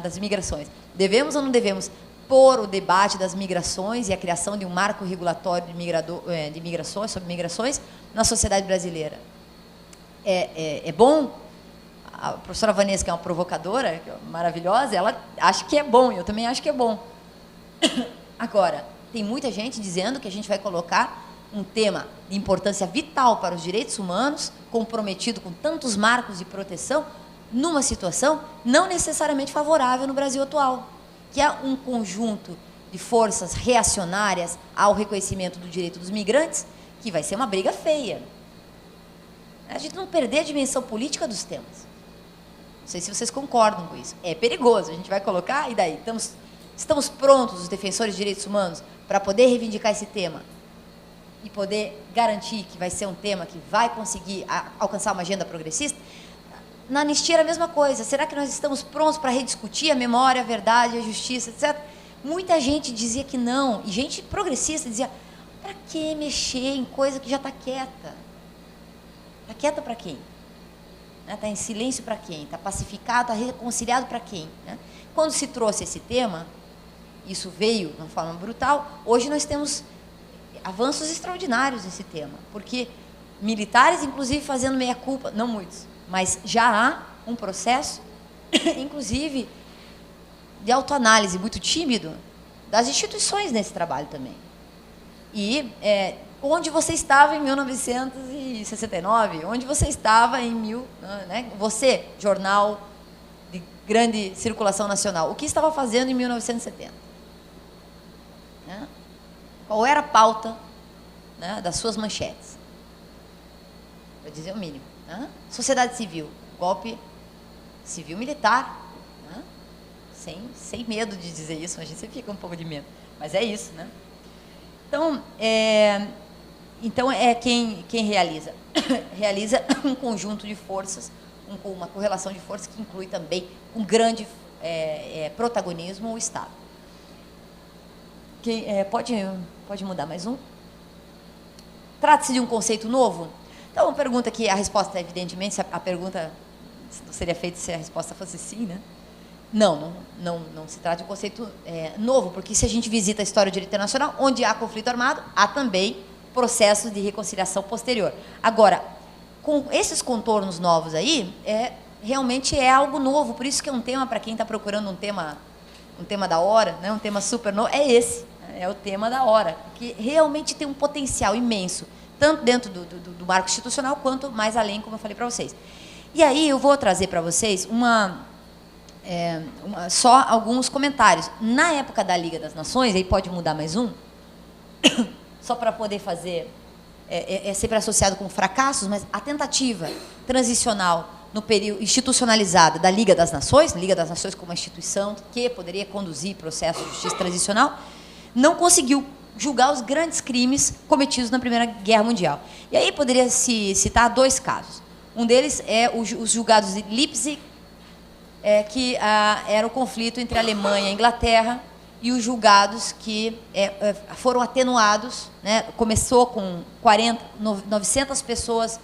S1: das migrações. Devemos ou não devemos pôr o debate das migrações e a criação de um marco regulatório de migrações, sobre migrações, na sociedade brasileira? É bom? A professora Vanessa, que é uma provocadora, que é maravilhosa, ela acha que é bom, e eu também acho que é bom. Agora, tem muita gente dizendo que a gente vai colocar um tema de importância vital para os direitos humanos, comprometido com tantos marcos de proteção, numa situação não necessariamente favorável no Brasil atual, que é um conjunto de forças reacionárias ao reconhecimento do direito dos migrantes, que vai ser uma briga feia. A gente não perder a dimensão política dos temas. Não sei se vocês concordam com isso. É perigoso, a gente vai colocar, e daí? Estamos prontos, os defensores de direitos humanos, para poder reivindicar esse tema e poder garantir que vai ser um tema que vai conseguir alcançar uma agenda progressista? Na anistia era a mesma coisa. Será que nós estamos prontos para rediscutir a memória, a verdade, a justiça, etc.? Muita gente dizia que não, e gente progressista dizia, para que mexer em coisa que já está quieta? Está quieta para quem? Está em silêncio para quem? Está pacificado, está reconciliado para quem? Quando se trouxe esse tema, isso veio de uma forma brutal, hoje nós temos avanços extraordinários nesse tema, porque militares, inclusive, fazendo meia-culpa, não muitos, mas já há um processo, inclusive, de autoanálise muito tímido das instituições nesse trabalho também. E onde você estava em 1969, onde você estava em você, jornal de grande circulação nacional, o que estava fazendo em 1970? Qual era a pauta das suas manchetes? Para dizer o mínimo. Sociedade civil, golpe civil-militar, sem medo de dizer isso, a gente sempre fica um pouco de medo, mas é isso, né? Então quem realiza? Realiza um conjunto de forças, uma correlação de forças que inclui também um grande protagonismo o Estado. Pode mudar mais um? Trata-se de um conceito novo? Então, uma pergunta que a resposta, evidentemente, a pergunta não seria feito se a resposta fosse sim, né? Não se trata de um conceito novo, porque se a gente visita a história do direito internacional, onde há conflito armado, há também processo de reconciliação posterior. Agora, com esses contornos novos aí, realmente é algo novo, por isso que é um tema, para quem está procurando um tema da hora, né, um tema super novo, é esse, é o tema da hora, que realmente tem um potencial imenso, tanto dentro do marco institucional, quanto mais além, como eu falei para vocês. E aí eu vou trazer para vocês só alguns comentários. Na época da Liga das Nações, aí pode mudar mais um, só para poder fazer, sempre associado com fracassos, mas a tentativa transicional no período institucionalizada da Liga das Nações como uma instituição que poderia conduzir processo de justiça transicional, não conseguiu julgar os grandes crimes cometidos na Primeira Guerra Mundial. E aí poderia se citar dois casos. Um deles é os julgados de Leipzig, que era o conflito entre a Alemanha e a Inglaterra, e os julgados que foram atenuados, né? Começou com 900 pessoas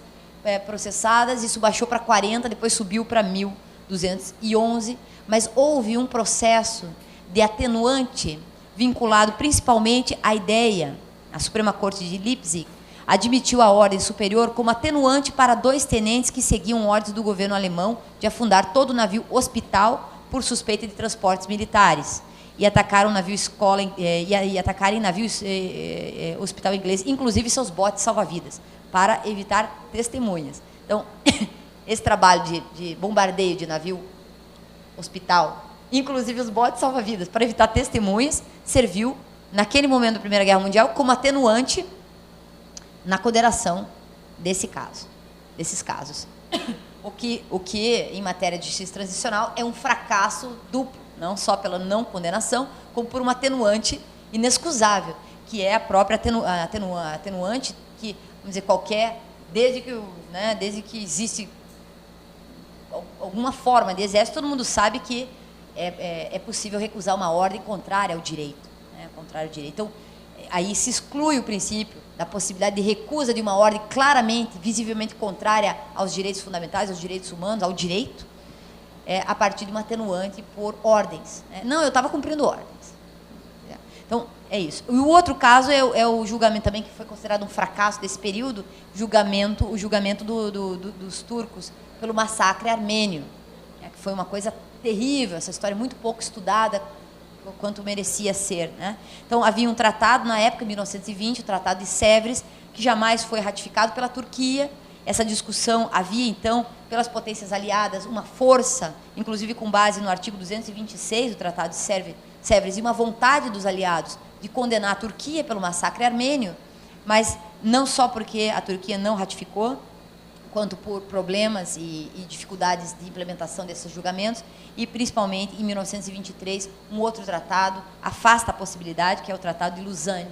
S1: processadas, isso baixou para 40, depois subiu para 1.211, mas houve um processo de atenuante vinculado principalmente à ideia. A Suprema Corte de Leipzig admitiu a ordem superior como atenuante para 2 tenentes que seguiam ordens do governo alemão de afundar todo o navio hospital por suspeita de transportes militares e atacaram navio escola e atacarem navio hospital inglês, inclusive seus botes salva-vidas, para evitar testemunhas. Então, esse trabalho de bombardeio de navio hospital, inclusive os botes salva-vidas, para evitar testemunhas, serviu, naquele momento da Primeira Guerra Mundial, como atenuante na condenação desses casos. O que, em matéria de justiça transicional, é um fracasso duplo, não só pela não condenação, como por uma atenuante inexcusável, que é a própria atenuante que, vamos dizer, desde que existe alguma forma de exército, todo mundo sabe que é possível recusar uma ordem contrária ao direito. Né, contrária ao direito. Então, aí se exclui o princípio da possibilidade de recusa de uma ordem claramente, visivelmente contrária aos direitos fundamentais, aos direitos humanos, ao direito, a partir de uma atenuante por ordens. Não, eu estava cumprindo ordens. Então, é isso. E o outro caso é o julgamento também, que foi considerado um fracasso desse período, o julgamento dos turcos pelo massacre armênio, que foi uma coisa terrível, essa história muito pouco estudada, quanto merecia ser. Né? Então, havia um tratado, na época, em 1920, o Tratado de Sèvres, que jamais foi ratificado pela Turquia. Essa discussão havia, então, pelas potências aliadas, uma força, inclusive com base no artigo 226 do Tratado de Sèvres, e uma vontade dos aliados de condenar a Turquia pelo massacre armênio, mas não só porque a Turquia não ratificou, quanto por problemas e dificuldades de implementação desses julgamentos, e principalmente, em 1923, um outro tratado afasta a possibilidade, que é o Tratado de Lausanne,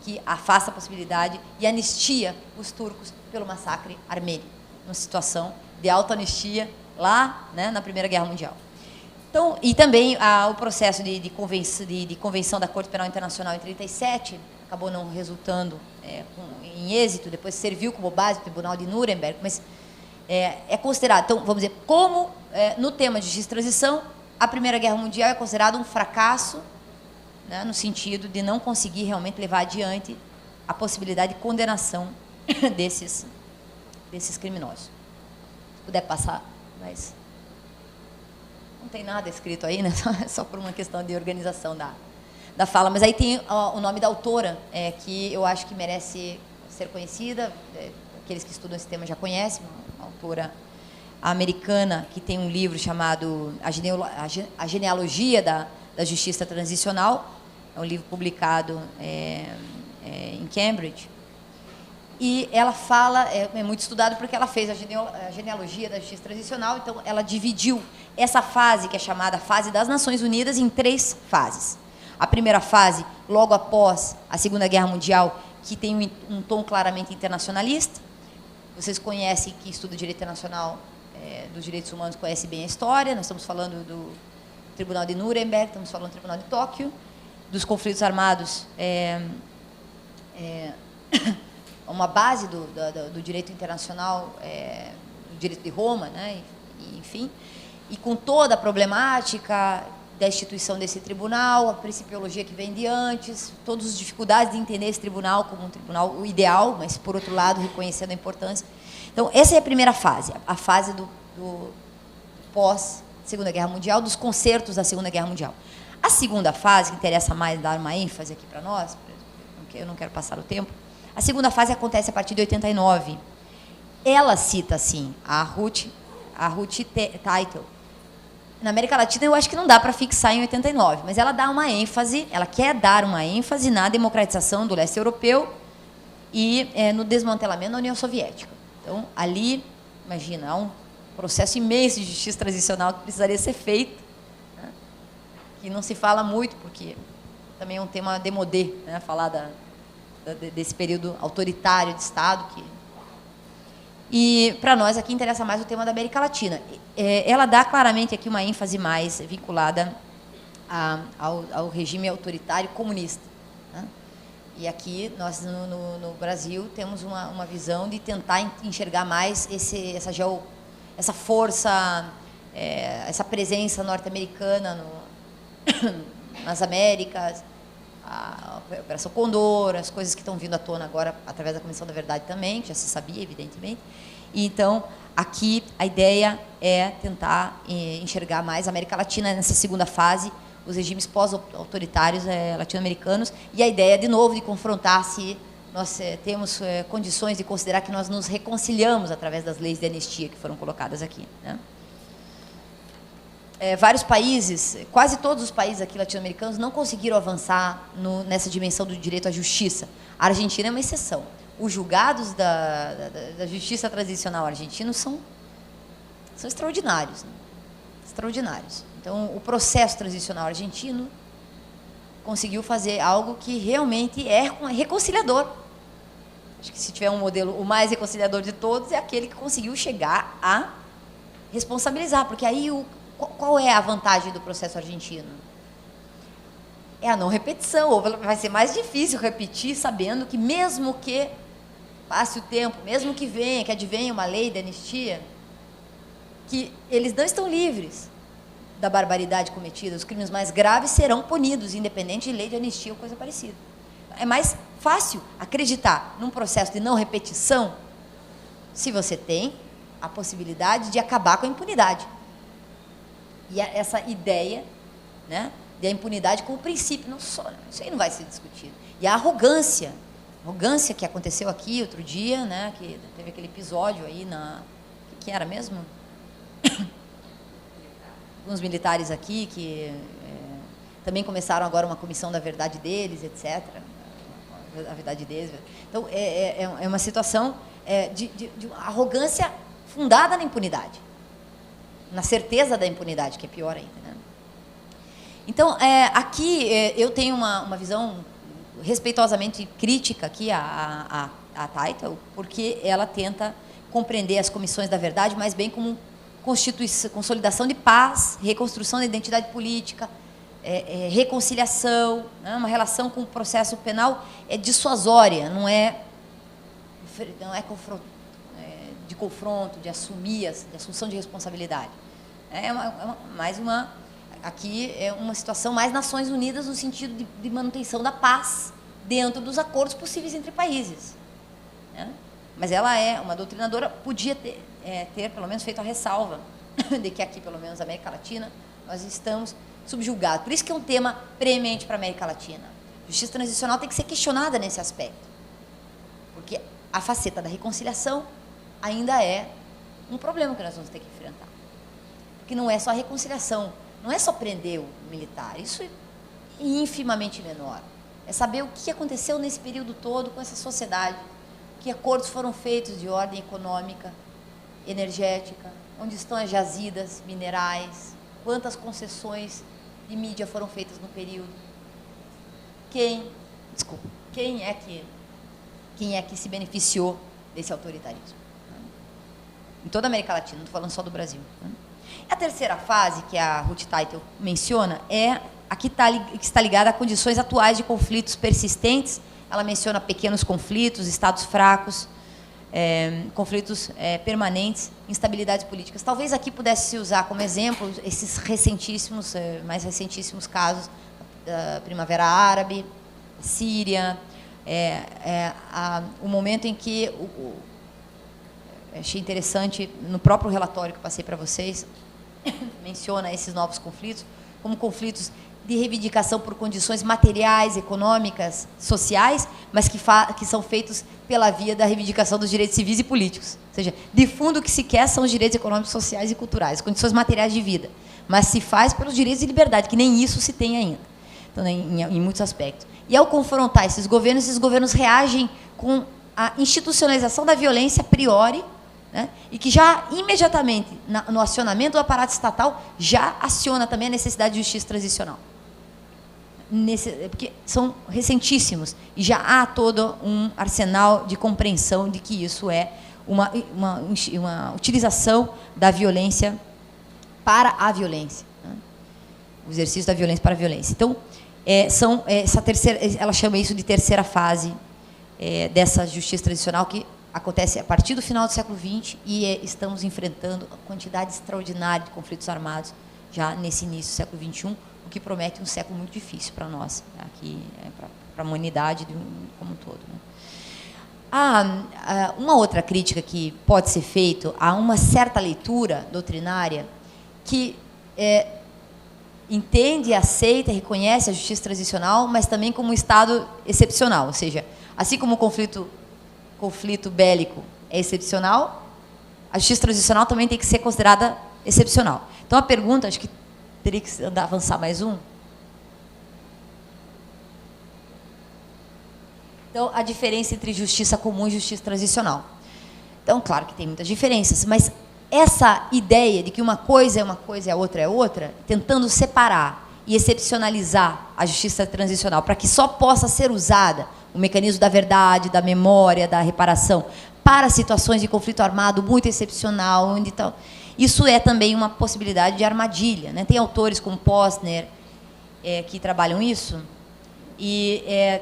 S1: que afasta a possibilidade e anistia os turcos pelo massacre armênio, numa situação de autoanistia lá, né, na Primeira Guerra Mundial. Então, e também o processo de convenção da Corte Penal Internacional em 1937, acabou não resultando em êxito, depois serviu como base do Tribunal de Nuremberg, mas é considerado, então, vamos dizer, como no tema de justiça e transição, a Primeira Guerra Mundial é considerado um fracasso, né, no sentido de não conseguir realmente levar adiante a possibilidade de condenação desses criminosos. Se puder passar, mas não tem nada escrito aí, né? Só por uma questão de organização da fala. Mas aí tem o nome da autora, que eu acho que merece ser conhecida, aqueles que estudam esse tema já conhecem, uma autora americana que tem um livro chamado A Genealogia da Justiça Transicional, é um livro publicado em Cambridge, e ela fala, é muito estudado porque ela fez a genealogia da justiça transicional, então ela dividiu essa fase, que é chamada fase das Nações Unidas, em 3 fases. A primeira fase, logo após a Segunda Guerra Mundial, que tem um tom claramente internacionalista. Vocês conhecem, que estudam direito internacional dos direitos humanos, conhecem bem a história. Nós estamos falando do Tribunal de Nuremberg, estamos falando do Tribunal de Tóquio, dos conflitos armados, uma base do direito internacional, do direito de Roma, né, enfim, e com toda a problemática da instituição desse tribunal, a principiologia que vem de antes, todas as dificuldades de entender esse tribunal como um tribunal ideal, mas, por outro lado, reconhecendo a importância. Então, essa é a primeira fase, a fase do pós-Segunda Guerra Mundial, dos concertos da Segunda Guerra Mundial. A segunda fase, que interessa mais dar uma ênfase aqui para nós, eu não quero passar o tempo, a segunda fase acontece a partir de 89. Ela cita, assim, a Ruth Teitel. Na América Latina, eu acho que não dá para fixar em 89, mas ela dá uma ênfase, ela quer dar uma ênfase na democratização do leste europeu e no desmantelamento da União Soviética. Então, ali, imagina, há um processo imenso de justiça transicional que precisaria ser feito, né, que não se fala muito, porque também é um tema demodé, né, falar desse período autoritário de Estado. E, para nós, aqui interessa mais o tema da América Latina. Ela dá claramente aqui uma ênfase mais vinculada ao regime autoritário comunista, né? E aqui, nós, no Brasil, temos uma visão de tentar enxergar mais essa força, essa presença norte-americana nas Américas, a Operação Condor, as coisas que estão vindo à tona agora através da Comissão da Verdade também, que já se sabia, evidentemente. E, então, aqui a ideia é tentar enxergar mais a América Latina nessa segunda fase, os regimes pós-autoritários latino-americanos, e a ideia, de novo, de confrontar se nós temos condições de considerar que nós nos reconciliamos através das leis de anistia que foram colocadas aqui, né? Vários países, quase todos os países aqui latino-americanos não conseguiram avançar nessa dimensão do direito à justiça. A Argentina é uma exceção. Os julgados da justiça transicional argentinos são extraordinários, né? Extraordinários. Então, o processo transicional argentino conseguiu fazer algo que realmente é reconciliador. Acho que se tiver um modelo, o mais reconciliador de todos é aquele que conseguiu chegar a responsabilizar, porque aí qual é a vantagem do processo argentino? É a não repetição, ou vai ser mais difícil repetir, sabendo que mesmo que passe o tempo, mesmo que advenha uma lei de anistia, que eles não estão livres da barbaridade cometida, os crimes mais graves serão punidos, independente de lei de anistia ou coisa parecida. É mais fácil acreditar num processo de não repetição se você tem a possibilidade de acabar com a impunidade. E essa ideia, né, da impunidade como princípio, não só, isso aí não vai ser discutido. E a arrogância que aconteceu aqui outro dia, né, que teve aquele episódio aí que era mesmo? Alguns militares aqui que também começaram agora uma comissão da verdade deles, etc. A verdade deles. Então, é uma situação de uma arrogância fundada na impunidade, na certeza da impunidade, que é pior ainda, né? Então, aqui eu tenho uma visão respeitosamente crítica aqui à Teitel, porque ela tenta compreender as comissões da verdade, mas bem como consolidação de paz, reconstrução da identidade política, reconciliação, né? Uma relação com o processo penal dissuasória, não é de confronto, de assunção de responsabilidade. Aqui é uma situação mais Nações Unidas no sentido de manutenção da paz dentro dos acordos possíveis entre países, né? Mas ela é uma doutrinadora, podia ter pelo menos feito a ressalva de que aqui, pelo menos na América Latina, nós estamos subjugados. Por isso que é um tema premente para a América Latina. Justiça transicional tem que ser questionada nesse aspecto, porque a faceta da reconciliação ainda é um problema que nós vamos ter que enfrentar. Porque não é só a reconciliação, não é só prender o militar, isso é infimamente menor. É saber o que aconteceu nesse período todo com essa sociedade, que acordos foram feitos de ordem econômica, energética, onde estão as jazidas minerais, quantas concessões de mídia foram feitas no período, quem é que se beneficiou desse autoritarismo, né? Em toda a América Latina, não estou falando só do Brasil, né? A terceira fase, que a Ruth Teitel menciona, é a que está ligada a condições atuais de conflitos persistentes. Ela menciona pequenos conflitos, estados fracos, conflitos permanentes, instabilidades políticas. Talvez aqui pudesse se usar como exemplo esses recentíssimos, mais recentíssimos casos da Primavera Árabe, Síria, o momento em que achei interessante, no próprio relatório que eu passei para vocês, menciona esses novos conflitos como conflitos de reivindicação por condições materiais, econômicas, sociais, mas que são feitos pela via da reivindicação dos direitos civis e políticos. Ou seja, de fundo o que se quer são os direitos econômicos, sociais e culturais, condições materiais de vida, mas se faz pelos direitos de liberdade, que nem isso se tem ainda, então, em muitos aspectos. E ao confrontar esses governos reagem com a institucionalização da violência a priori, né, e que já imediatamente, no acionamento do aparato estatal, já aciona também a necessidade de justiça transicional. Porque são recentíssimos e já há todo um arsenal de compreensão de que isso é uma utilização da violência para a violência, né? O exercício da violência para a violência. Então, essa terceira, ela chama isso de terceira fase dessa justiça transicional, que acontece a partir do final do século XX e estamos enfrentando uma quantidade extraordinária de conflitos armados já nesse início do século XXI, o que promete um século muito difícil para nós, aqui, para a humanidade como um todo, né? Uma outra crítica que pode ser feita a uma certa leitura doutrinária que entende, aceita, reconhece a justiça transicional, mas também como um estado excepcional, ou seja, assim como o conflito bélico é excepcional, a justiça transicional também tem que ser considerada excepcional. Então, a pergunta, acho que teria que avançar mais um. Então, a diferença entre justiça comum e justiça transicional. Então, claro que tem muitas diferenças, mas essa ideia de que uma coisa é uma coisa e a outra é outra, tentando separar e excepcionalizar a justiça transicional para que só possa ser usada o mecanismo da verdade, da memória, da reparação, para situações de conflito armado muito excepcional, onde tal. Isso é também uma possibilidade de armadilha, né? Tem autores como Posner que trabalham isso e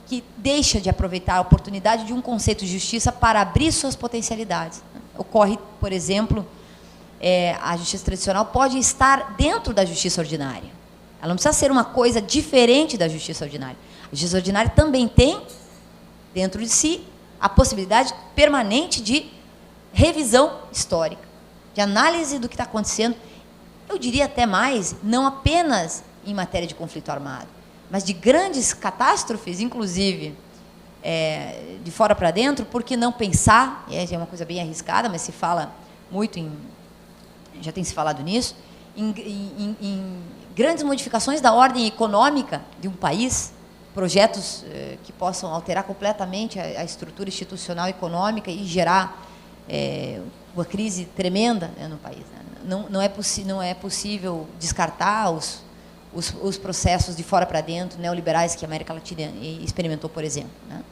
S1: que deixa de aproveitar a oportunidade de um conceito de justiça para abrir suas potencialidades. Ocorre, por exemplo, a justiça tradicional pode estar dentro da justiça ordinária. Ela não precisa ser uma coisa diferente da justiça ordinária. A justiça ordinária também tem, dentro de si, a possibilidade permanente de revisão histórica, de análise do que está acontecendo, eu diria até mais, não apenas em matéria de conflito armado, mas de grandes catástrofes, inclusive, de fora para dentro, por que não pensar, é uma coisa bem arriscada, mas se fala muito, já tem se falado nisso, em grandes modificações da ordem econômica de um país, projetos que possam alterar completamente a estrutura institucional econômica e gerar uma crise tremenda, né, no país, né? Não é possível descartar os processos de fora para dentro, neoliberais, que a América Latina experimentou, por exemplo, né?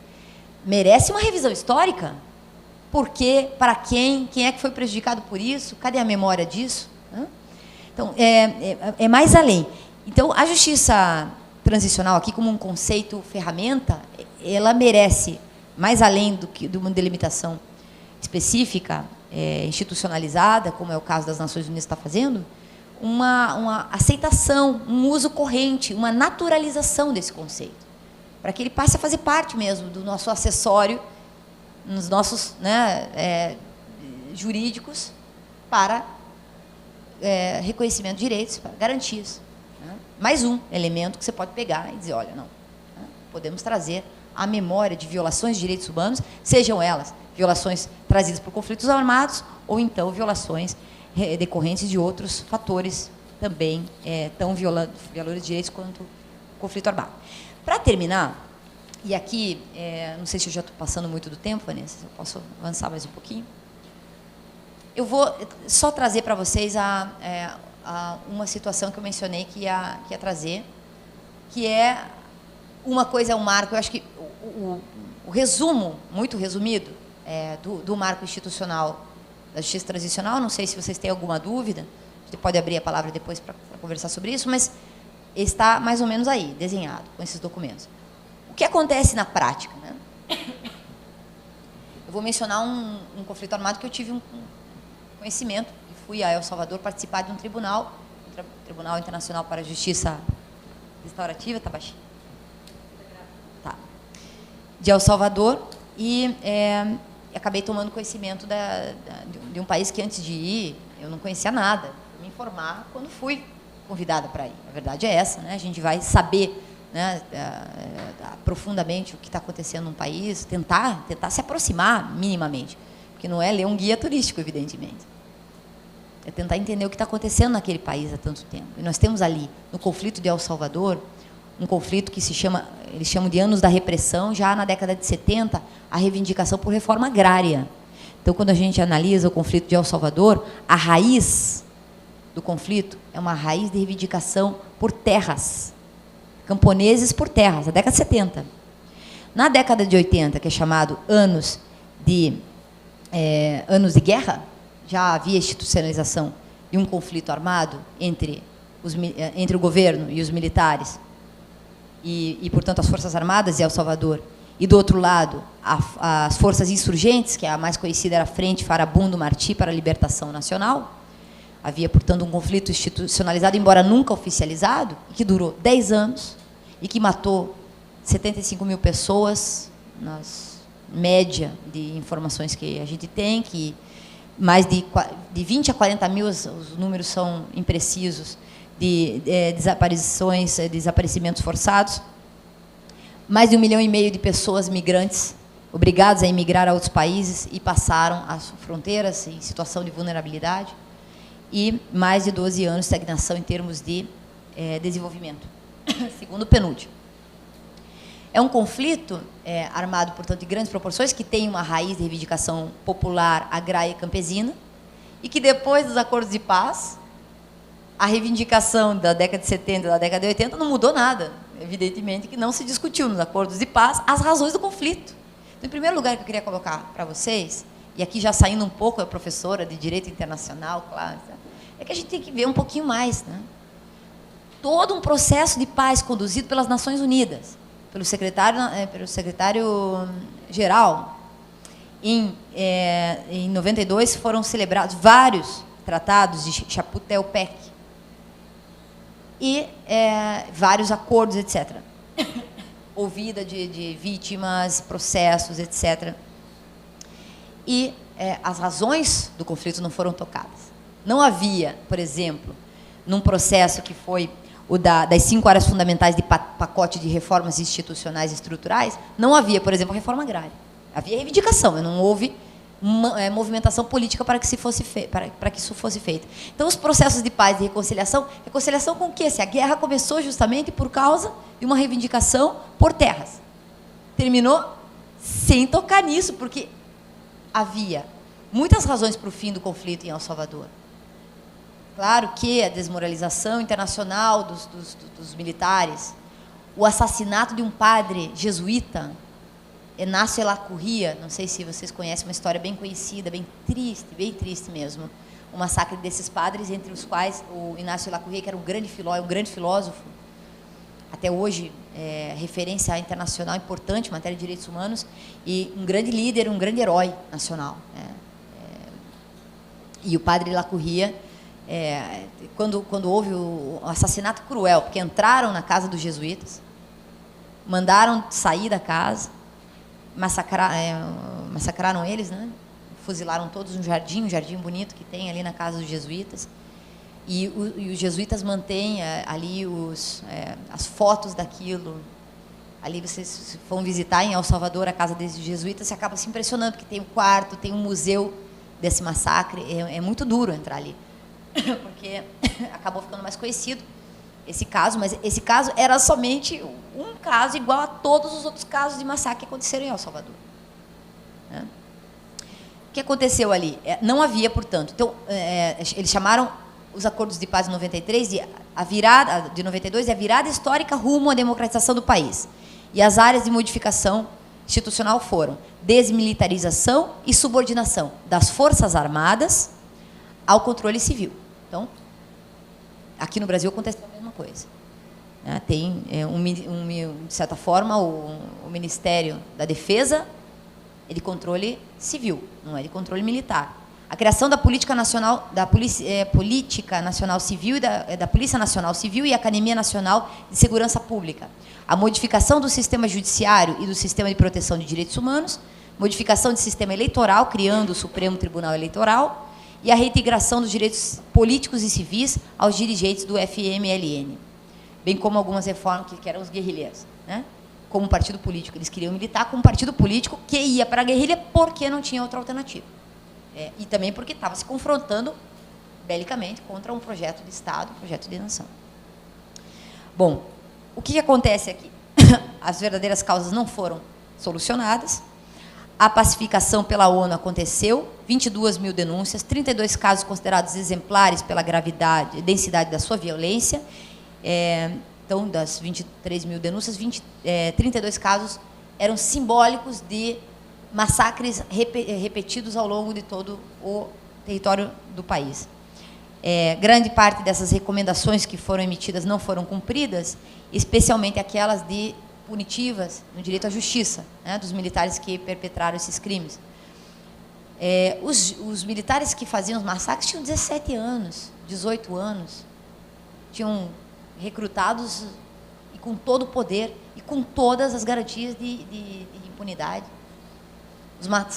S1: Merece uma revisão histórica? Por quê? Para quem? Quem é que foi prejudicado por isso? Cadê a memória disso? Né? Então, é mais além. Então, a justiça transicional, aqui como um conceito, ferramenta, ela merece, mais além de uma delimitação específica, institucionalizada, como é o caso das Nações Unidas está fazendo, uma aceitação, um uso corrente, uma naturalização desse conceito, para que ele passe a fazer parte mesmo do nosso acessório, nos nossos, né, jurídicos, para reconhecimento de direitos, para garantias. Né? Mais um elemento que você pode pegar e dizer, olha, não, né, podemos trazer a memória de violações de direitos humanos, sejam elas violações trazidas por conflitos armados ou então violações decorrentes de outros fatores também tão violadores de direitos quanto o conflito armado. Para terminar, e aqui, não sei se eu já estou passando muito do tempo, Vanessa, se eu posso avançar mais um pouquinho. Eu vou só trazer para vocês uma situação que eu mencionei que ia trazer, que é uma coisa, um marco, eu acho que o resumo, muito resumido, do marco institucional da justiça transicional, não sei se vocês têm alguma dúvida, a gente pode abrir a palavra depois para conversar sobre isso, mas está mais ou menos aí, desenhado, com esses documentos. O que acontece na prática? Né? Eu vou mencionar um conflito armado que eu tive um conhecimento, e fui a El Salvador participar de um tribunal, Tribunal Internacional para a Justiça Restaurativa, tá baixinho? Tá. De El Salvador, e acabei tomando conhecimento de um país que antes de ir, eu não conhecia nada. Me informar quando fui convidada para ir. A verdade é essa, né? A gente vai saber, né, profundamente o que está acontecendo num país, tentar se aproximar minimamente, porque não é ler um guia turístico, evidentemente. É tentar entender o que está acontecendo naquele país há tanto tempo. E nós temos ali, no conflito de El Salvador, um conflito que eles chamam de anos da repressão, já na década de 70, a reivindicação por reforma agrária. Então, quando a gente analisa o conflito de El Salvador, a raiz do conflito é uma raiz de reivindicação por terras, camponeses por terras, na década de 70. Na década de 80, que é chamado anos de guerra, já havia institucionalização de um conflito armado entre o governo e os militares, e, portanto, as Forças Armadas de El Salvador, e, do outro lado, as forças insurgentes, que a mais conhecida era a Frente Farabundo Martí para a Libertação Nacional. Havia, portanto, um conflito institucionalizado, embora nunca oficializado, que durou 10 anos e que matou 75 mil pessoas, nas média de informações que a gente tem, que mais de 20 a 40 mil, os números são imprecisos, de desaparecimentos forçados, mais de 1,5 milhão de pessoas migrantes, obrigadas a emigrar a outros países e passaram as fronteiras em situação de vulnerabilidade, e mais de 12 anos de estagnação em termos de desenvolvimento, segundo o PNUD. É um conflito armado, portanto, de grandes proporções, que tem uma raiz de reivindicação popular, agrária e campesina, e que depois dos acordos de paz, a reivindicação da década de 70 e da década de 80 não mudou nada. Evidentemente que não se discutiu nos acordos de paz as razões do conflito. Então, em primeiro lugar, que eu queria colocar para vocês, e aqui já saindo um pouco, a professora de Direito Internacional, claro, é que a gente tem que ver um pouquinho mais, né? Todo um processo de paz conduzido pelas Nações Unidas, pelo secretário-geral. Em 92 foram celebrados vários tratados de Chapultepec e vários acordos, etc. Ouvida de vítimas, processos, etc. E as razões do conflito não foram tocadas. Não havia, por exemplo, num processo que foi o das 5 áreas fundamentais de pacote de reformas institucionais e estruturais, não havia, por exemplo, a reforma agrária. Havia reivindicação, não houve movimentação política para que isso fosse feito. Então, os processos de paz e reconciliação com o quê? Se a guerra começou justamente por causa de uma reivindicação por terras. Terminou sem tocar nisso, porque havia muitas razões para o fim do conflito em El Salvador. Claro que a desmoralização internacional dos militares, o assassinato de um padre jesuíta, Inácio Elacurria, não sei se vocês conhecem, uma história bem conhecida, bem triste mesmo, o massacre desses padres, entre os quais o Inácio Elacurria, que era um grande filósofo, até hoje referência internacional importante em matéria de direitos humanos, e um grande líder, um grande herói nacional. E o padre Elacurria, quando houve o assassinato cruel, porque entraram na casa dos jesuítas, mandaram sair da casa, massacraram eles, né? Fuzilaram todos um jardim bonito que tem ali na casa dos jesuítas, e os jesuítas mantêm ali as fotos daquilo. Ali vocês vão visitar em El Salvador a casa desses jesuítas, você acaba se impressionando, porque tem um quarto, tem um museu desse massacre, é muito duro entrar ali, porque acabou ficando mais conhecido esse caso, mas esse caso era somente um caso igual a todos os outros casos de massacre que aconteceram em El Salvador. O que aconteceu ali? Não havia, portanto, então, eles chamaram os acordos de paz de 93 de 92 a virada histórica rumo à democratização do país. E as áreas de modificação institucional foram desmilitarização e subordinação das Forças Armadas ao controle civil. Então, aqui no Brasil aconteceu a mesma coisa. Tem, de certa forma, o Ministério da Defesa é de controle civil, não é de controle militar. A criação da Política Nacional, Política Nacional Civil e da Polícia Nacional Civil e Academia Nacional de Segurança Pública. A modificação do sistema judiciário e do sistema de proteção de direitos humanos, modificação do sistema eleitoral, criando o Supremo Tribunal Eleitoral, e a reintegração dos direitos políticos e civis aos dirigentes do FMLN, bem como algumas reformas que eram os guerrilheiros, né? Como partido político. Eles queriam militar como partido político que ia para a guerrilha porque não tinha outra alternativa. E também porque estava se confrontando belicamente contra um projeto de Estado, um projeto de nação. Bom, o que acontece aqui? As verdadeiras causas não foram solucionadas. A pacificação pela ONU aconteceu, 22 mil denúncias, 32 casos considerados exemplares pela gravidade e densidade da sua violência. Então, das 23 mil denúncias, 32 casos eram simbólicos de massacres repetidos ao longo de todo o território do país. Grande parte dessas recomendações que foram emitidas não foram cumpridas, especialmente aquelas de punitivas no direito à justiça, né, dos militares que perpetraram esses crimes. Os militares que faziam os massacres tinham 17 anos, 18 anos, tinham recrutados e com todo o poder e com todas as garantias de impunidade.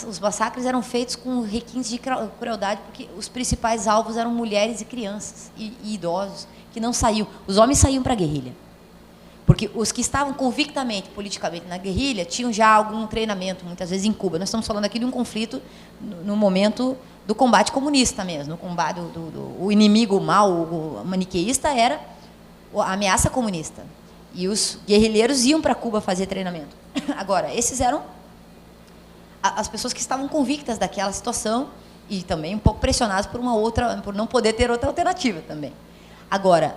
S1: Os massacres eram feitos com requintes de crueldade, porque os principais alvos eram mulheres e crianças e idosos, que não saíam. Os homens saíam para a guerrilha. Porque os que estavam convictamente, politicamente, na guerrilha, tinham já algum treinamento, muitas vezes em Cuba. Nós estamos falando aqui de um conflito no momento do combate comunista mesmo. No combate o inimigo mau, o maniqueísta, era a ameaça comunista. E os guerrilheiros iam para Cuba fazer treinamento. Agora, esses eram as pessoas que estavam convictas daquela situação e também um pouco pressionadas por não poder ter outra alternativa também. Agora,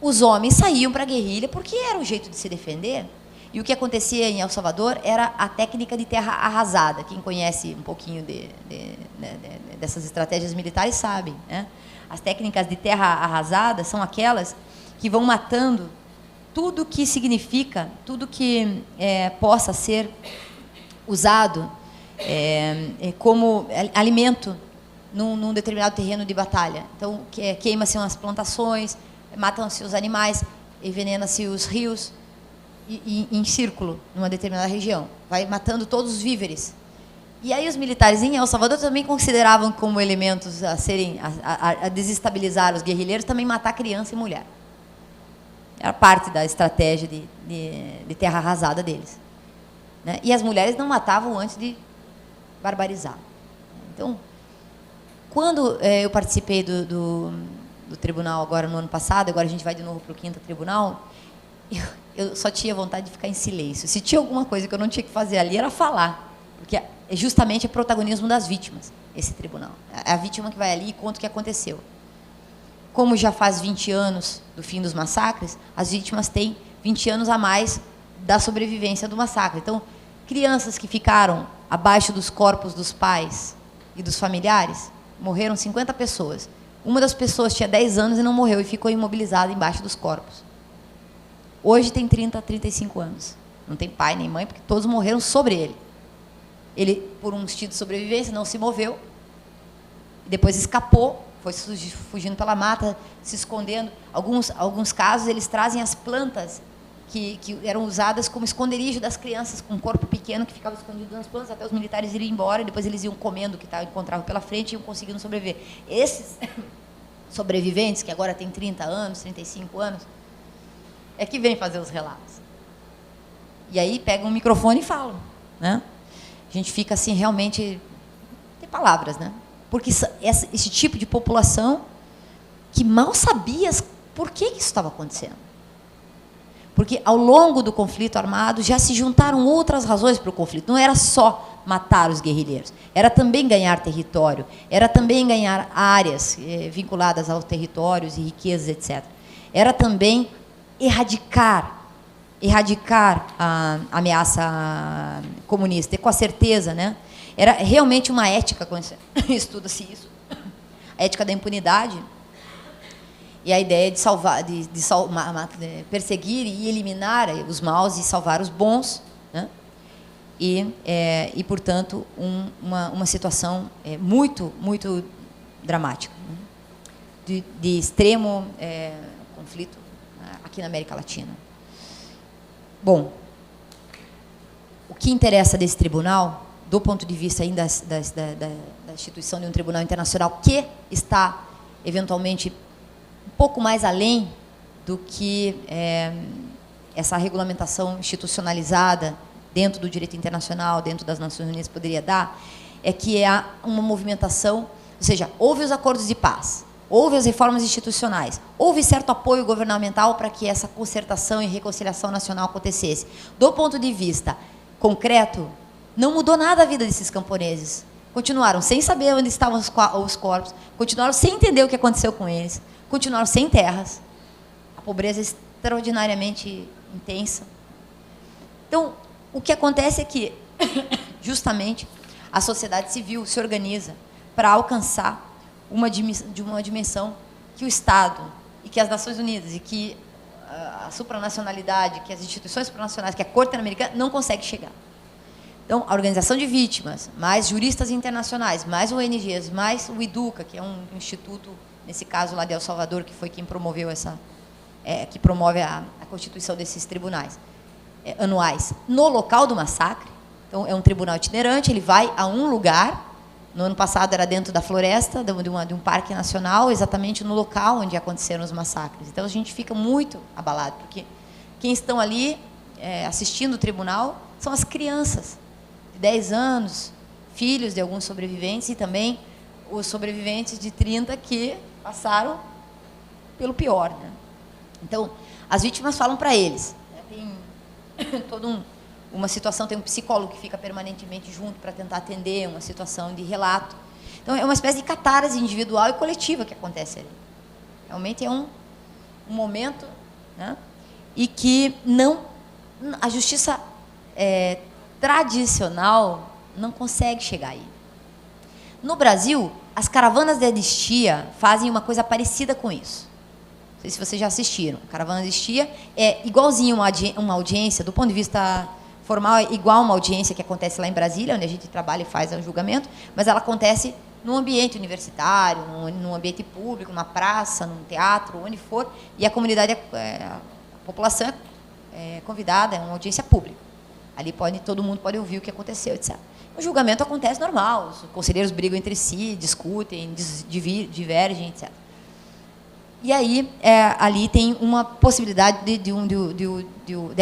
S1: os homens saíam para a guerrilha porque era o jeito de se defender. E o que acontecia em El Salvador era a técnica de terra arrasada. Quem conhece um pouquinho dessas estratégias militares sabe, né? As técnicas de terra arrasada são aquelas que vão matando tudo que significa, tudo que possa ser usado como alimento num determinado terreno de batalha. Então, queima-se as plantações, matam-se os animais, envenena-se os rios, em círculo, numa determinada região. Vai matando todos os víveres. E aí os militares em El Salvador também consideravam como elementos a desestabilizar os guerrilheiros, também matar criança e mulher. Era parte da estratégia de terra arrasada deles, né? E as mulheres não matavam antes de barbarizar. Então, quando eu participei do tribunal agora no ano passado, agora a gente vai de novo para o 5º tribunal, eu só tinha vontade de ficar em silêncio. Se tinha alguma coisa que eu não tinha que fazer ali, era falar, porque é justamente o protagonismo das vítimas, esse tribunal. É a vítima que vai ali e conta o que aconteceu. Como já faz 20 anos do fim dos massacres, as vítimas têm 20 anos a mais da sobrevivência do massacre. Então, crianças que ficaram abaixo dos corpos dos pais e dos familiares, morreram 50 pessoas. Uma das pessoas tinha 10 anos e não morreu, e ficou imobilizada embaixo dos corpos. Hoje tem 30, 35 anos. Não tem pai nem mãe, porque todos morreram sobre ele. Ele, por um instinto de sobrevivência, não se moveu. Depois escapou, foi fugindo pela mata, se escondendo. Alguns casos, eles trazem as plantas que eram usadas como esconderijo das crianças com um corpo pequeno que ficava escondido nas plantas até os militares irem embora, e depois eles iam comendo o que encontravam pela frente e iam conseguindo sobreviver. Esses sobreviventes, que agora têm 30 anos, 35 anos, é que vêm fazer os relatos. E aí pegam um microfone e falam, né? A gente fica assim, realmente, tem palavras, né? Porque esse tipo de população que mal sabia por que isso estava acontecendo. Porque, ao longo do conflito armado, já se juntaram outras razões para o conflito. Não era só matar os guerrilheiros. Era também ganhar território. Era também ganhar áreas vinculadas aos territórios e riquezas, etc. Era também erradicar a ameaça comunista. E, com a certeza, né? Era realmente uma ética, quando estuda-se isso. A ética da impunidade. E a ideia de perseguir e eliminar os maus e salvar os bons, né? e portanto, uma situação muito, muito dramática, né? de extremo conflito aqui na América Latina. Bom, o que interessa desse tribunal, do ponto de vista ainda da instituição de um tribunal internacional que está, eventualmente, um pouco mais além do que essa regulamentação institucionalizada dentro do direito internacional, dentro das Nações Unidas, poderia dar, é que há uma movimentação, ou seja, houve os acordos de paz, houve as reformas institucionais, houve certo apoio governamental para que essa concertação e reconciliação nacional acontecesse. Do ponto de vista concreto, não mudou nada a vida desses camponeses. Continuaram sem saber onde estavam os corpos, continuaram sem entender o que aconteceu com eles, continuaram sem terras, a pobreza é extraordinariamente intensa. Então, o que acontece é que, justamente, a sociedade civil se organiza para alcançar uma dimensão que o Estado e que as Nações Unidas e que a supranacionalidade, que as instituições supranacionais, que a Corte Interamericana não consegue chegar. Então, a organização de vítimas, mais juristas internacionais, mais ONGs, mais o IDUCA, que é um instituto, nesse caso lá de El Salvador, que foi quem promoveu que promove a constituição desses tribunais anuais no local do massacre. Então, é um tribunal itinerante, ele vai a um lugar. No ano passado era dentro da floresta, de um parque nacional, exatamente no local onde aconteceram os massacres. Então, a gente fica muito abalado, porque quem estão ali assistindo o tribunal são as crianças de 10 anos, filhos de alguns sobreviventes, e também os sobreviventes de 30 que passaram pelo pior, né? Então, as vítimas falam para eles. Tem toda uma situação, tem um psicólogo que fica permanentemente junto para tentar atender uma situação de relato. Então, é uma espécie de catarse individual e coletiva que acontece ali. Realmente é um momento, né, e que a justiça tradicional não consegue chegar aí. No Brasil, as caravanas de anistia fazem uma coisa parecida com isso. Não sei se vocês já assistiram. A caravana de anistia é igualzinho uma audiência, do ponto de vista formal, é igual uma audiência que acontece lá em Brasília, onde a gente trabalha e faz o julgamento, mas ela acontece num ambiente universitário, num ambiente público, numa praça, num teatro, onde for, e a comunidade, a população é convidada, é uma audiência pública. Ali todo mundo pode ouvir o que aconteceu, etc. O julgamento acontece normal, os conselheiros brigam entre si, discutem, divergem, etc. E aí, ali tem uma possibilidade de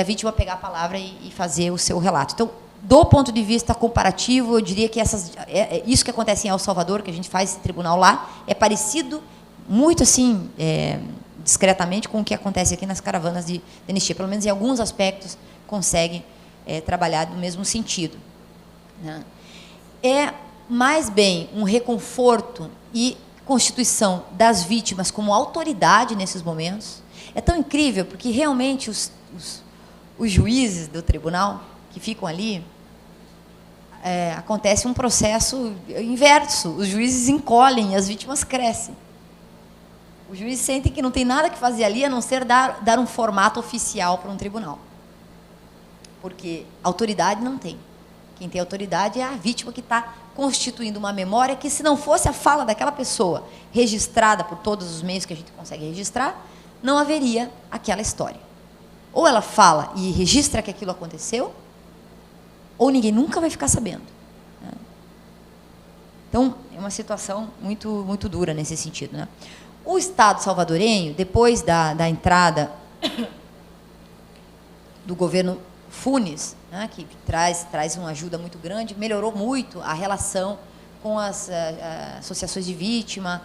S1: a vítima pegar a palavra e fazer o seu relato. Então, do ponto de vista comparativo, eu diria que isso que acontece em El Salvador, que a gente faz esse tribunal lá, é parecido, muito assim, discretamente, com o que acontece aqui nas caravanas de anistia. Pelo menos em alguns aspectos, consegue trabalhar no mesmo sentido, né? É mais bem um reconforto e constituição das vítimas como autoridade nesses momentos. É tão incrível, porque realmente os juízes do tribunal que ficam ali, acontece um processo inverso. Os juízes encolhem e as vítimas crescem. Os juízes sentem que não tem nada que fazer ali a não ser dar um formato oficial para um tribunal. Porque autoridade não tem. Quem tem autoridade é a vítima que está constituindo uma memória que, se não fosse a fala daquela pessoa registrada por todos os meios que a gente consegue registrar, não haveria aquela história. Ou ela fala e registra que aquilo aconteceu, ou ninguém nunca vai ficar sabendo, né? Então, é uma situação muito, muito dura nesse sentido, né? O Estado salvadorenho, depois da entrada do governo Funes, né, que traz uma ajuda muito grande, melhorou muito a relação com as associações de vítima,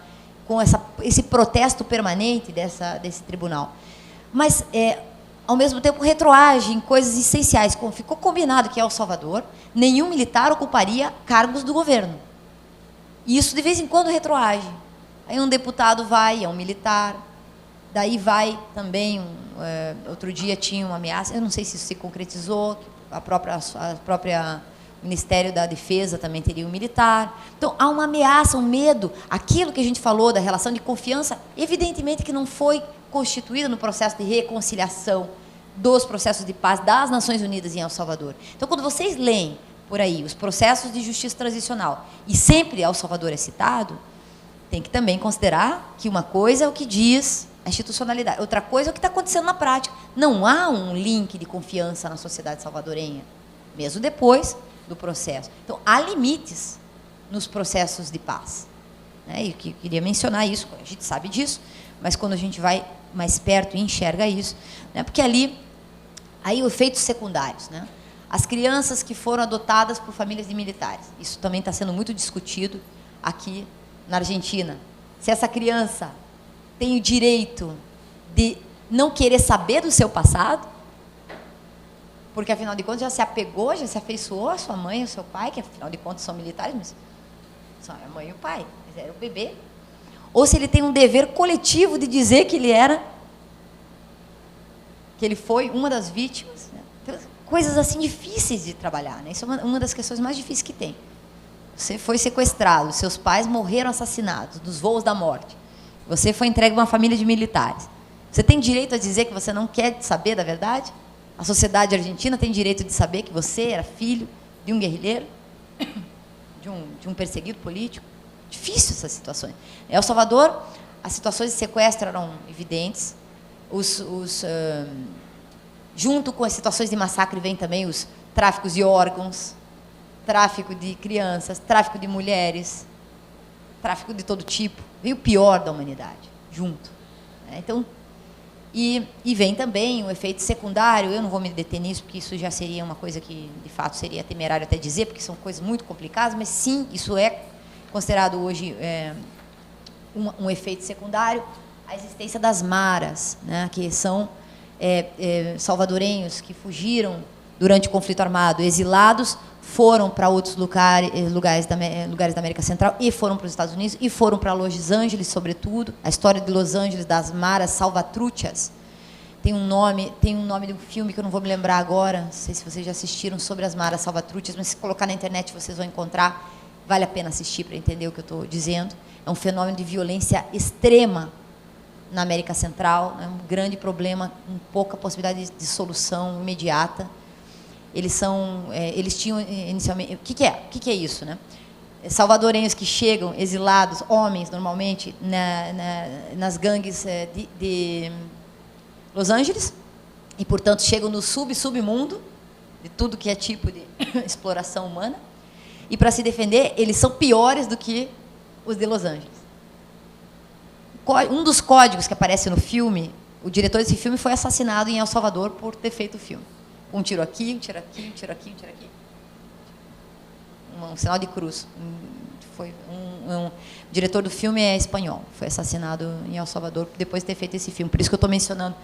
S1: com esse protesto permanente desse tribunal. Mas, ao mesmo tempo, retroage em coisas essenciais, como ficou combinado que em El Salvador, nenhum militar ocuparia cargos do governo. E isso, de vez em quando, retroage. Aí um deputado vai, é um militar, daí vai também, outro dia tinha uma ameaça, eu não sei se isso se concretizou, a própria Ministério da Defesa também teria um militar. Então, há uma ameaça, um medo. Aquilo que a gente falou da relação de confiança, evidentemente que não foi constituída no processo de reconciliação dos processos de paz das Nações Unidas em El Salvador. Então, quando vocês leem por aí os processos de justiça transicional, e sempre El Salvador é citado, tem que também considerar que uma coisa é o que diz a institucionalidade, outra coisa é o que está acontecendo na prática. Não há um link de confiança na sociedade salvadorenha, mesmo depois do processo. Então, há limites nos processos de paz. Né? E eu queria mencionar isso, a gente sabe disso, mas quando a gente vai mais perto e enxerga isso, né? Porque ali, aí os efeitos secundários, né? As crianças que foram adotadas por famílias de militares, isso também está sendo muito discutido aqui na Argentina. Se essa criança tem o direito de não querer saber do seu passado, porque afinal de contas já se apegou, já se afeiçoou a sua mãe e ao seu pai, que afinal de contas são militares, mas são a mãe e o pai, mas era o bebê. Ou se ele tem um dever coletivo de dizer que ele foi uma das vítimas. Né? Então, coisas assim difíceis de trabalhar, né? Isso é uma das questões mais difíceis que tem. Você foi sequestrado, seus pais morreram assassinados nos voos da morte. Você foi entregue a uma família de militares. Você tem direito a dizer que você não quer saber da verdade? A sociedade argentina tem direito de saber que você era filho de um guerrilheiro, de um perseguido político? Difícil essas situações. Em El Salvador, as situações de sequestro eram evidentes. Junto com as situações de massacre vem também os tráficos de órgãos, tráfico de crianças, tráfico de mulheres, tráfico de todo tipo. Vem o pior da humanidade, junto. Então, e vem também um efeito secundário, eu não vou me deter nisso, porque isso já seria uma coisa que, de fato, seria temerário até dizer, porque são coisas muito complicadas, mas sim, isso é considerado hoje um efeito secundário, a existência das maras, né, que são salvadorenhos que fugiram durante o conflito armado, exilados, foram para outros lugares da América Central e foram para os Estados Unidos e foram para Los Angeles, sobretudo. A história de Los Angeles, das maras salvatruchas, tem um nome de um filme que eu não vou me lembrar agora, não sei se vocês já assistiram, sobre as maras salvatruchas, mas se colocar na internet vocês vão encontrar. Vale a pena assistir para entender o que eu estou dizendo. É um fenômeno de violência extrema na América Central, é um grande problema, com pouca possibilidade de solução imediata. Eles tinham inicialmente... O que é isso, né? Salvadorenhos que chegam, exilados, homens, normalmente, nas gangues de Los Angeles, e, portanto, chegam no submundo de tudo que é tipo de exploração humana, e, para se defender, eles são piores do que os de Los Angeles. Um dos códigos que aparece no filme, o diretor desse filme foi assassinado em El Salvador por ter feito o filme. Um tiro aqui, um tiro aqui, um tiro aqui, um tiro aqui. Um sinal de cruz. O diretor do filme é espanhol, foi assassinado em El Salvador depois de ter feito esse filme. Por isso que eu estou mencionando.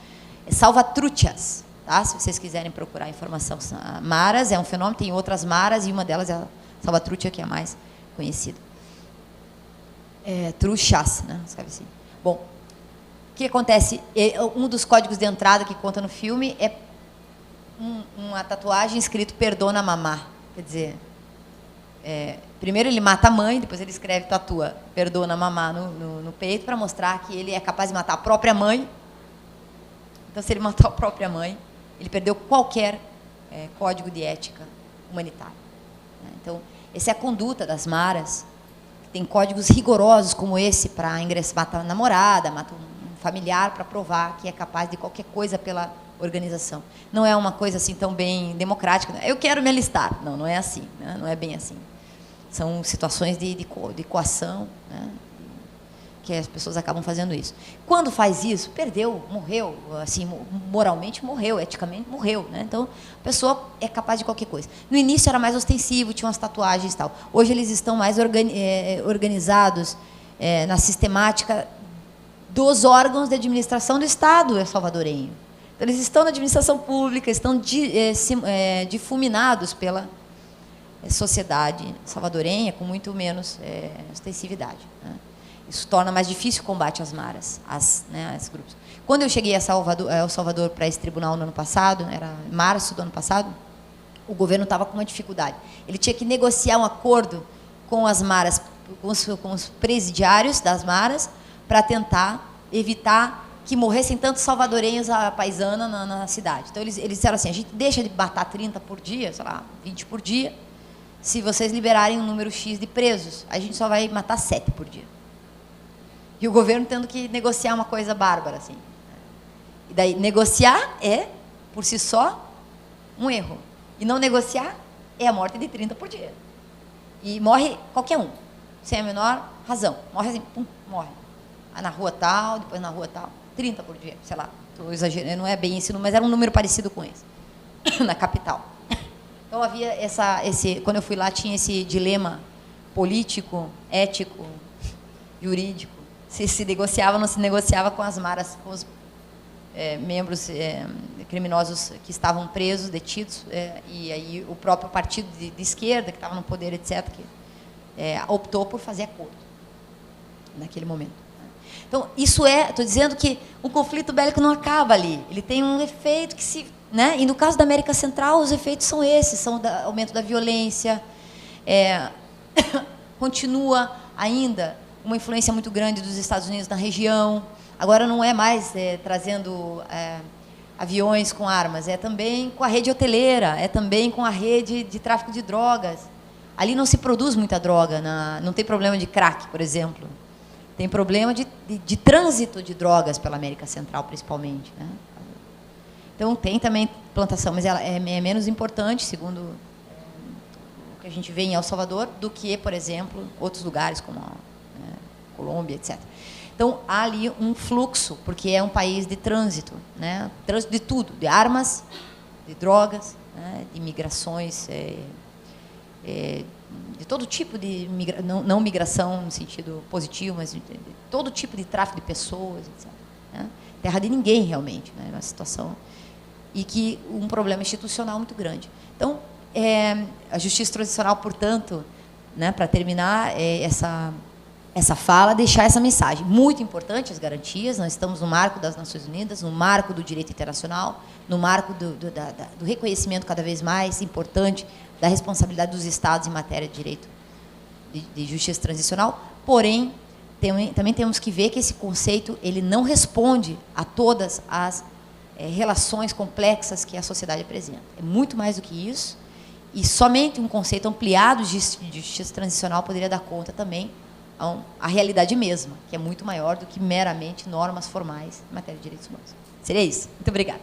S1: Salvatruchas, tá? Se vocês quiserem procurar informação. Maras é um fenômeno, tem outras maras, e uma delas é a salvatrucha, que é a mais conhecida. Truchas, né? Escreve assim. Bom, o que acontece? Um dos códigos de entrada que conta no filme é uma tatuagem escrito "Perdona mamá". Quer dizer, primeiro ele mata a mãe, depois ele escreve, tatua "Perdona mamá" no peito, para mostrar que ele é capaz de matar a própria mãe. Então, se ele matou a própria mãe, ele perdeu qualquer código de ética humanitária. Então, essa é a conduta das maras. Tem códigos rigorosos como esse para ingressar, mata a namorada, mata um familiar, para provar que é capaz de qualquer coisa pela organização. Não é uma coisa assim tão bem democrática. Eu quero me alistar. Não é assim, né? Não é bem assim. São situações de coação, né? Que as pessoas acabam fazendo isso. Quando faz isso, perdeu, morreu, assim, moralmente morreu, eticamente morreu, né? Então, a pessoa é capaz de qualquer coisa. No início era mais ostensivo, tinha umas tatuagens e tal. Hoje eles estão mais organizados na sistemática dos órgãos de administração do Estado salvadorenho. Então, eles estão na administração pública, estão difuminados pela sociedade salvadorenha com muito menos ostensividade, né? Isso torna mais difícil o combate às maras, às grupos. Quando eu cheguei a El Salvador para esse tribunal no ano passado, era março do ano passado, o governo estava com uma dificuldade. Ele tinha que negociar um acordo com as maras, com os presidiários das maras, para tentar evitar que morressem tantos salvadorenhos à paisana na cidade. Então, eles disseram assim, a gente deixa de matar 30 por dia, sei lá, 20 por dia, se vocês liberarem um número X de presos. A gente só vai matar 7 por dia. E o governo tendo que negociar uma coisa bárbara, assim. E daí, negociar é, por si só, um erro. E não negociar é a morte de 30 por dia. E morre qualquer um, sem a menor razão. Morre assim, pum, morre. Aí na rua tal, depois na rua tal. 30 por dia, sei lá. Estou exagerando, não é bem esse número, mas era um número parecido com esse, na capital. Então, havia quando eu fui lá, tinha esse dilema político, ético, jurídico. Se negociava ou não se negociava com as maras, com os membros criminosos que estavam presos, detidos, e aí o próprio partido de esquerda, que estava no poder, etc., que, optou por fazer acordo naquele momento. Então, estou dizendo que o conflito bélico não acaba ali, ele tem um efeito que se... Né? E no caso da América Central, os efeitos são esses, são o aumento da violência, continua ainda uma influência muito grande dos Estados Unidos na região. Agora não é mais trazendo aviões com armas, é também com a rede hoteleira, é também com a rede de tráfico de drogas. Ali não se produz muita droga, não tem problema de crack, por exemplo. Tem problema de trânsito de drogas pela América Central, principalmente, né? Então, tem também plantação, mas ela é menos importante, segundo o que a gente vê em El Salvador, do que, por exemplo, outros lugares, como Colômbia, etc. Então, há ali um fluxo, porque é um país de trânsito, né? Trânsito de tudo, de armas, de drogas, né? De migrações, de todo tipo de não migração no sentido positivo, mas de todo tipo de tráfico de pessoas, etc. Né? Terra de ninguém, realmente, né? Uma situação... E que um problema institucional muito grande. Então, a justiça transicional, portanto, né, para terminar essa fala, deixar essa mensagem. Muito importante as garantias, nós estamos no marco das Nações Unidas, no marco do direito internacional, no marco do reconhecimento cada vez mais importante da responsabilidade dos Estados em matéria de direito de justiça transicional, porém, também temos que ver que esse conceito ele não responde a todas as relações complexas que a sociedade apresenta. É muito mais do que isso, e somente um conceito ampliado de justiça transicional poderia dar conta também à realidade mesma, que é muito maior do que meramente normas formais em matéria de direitos humanos. Seria isso. Muito obrigada.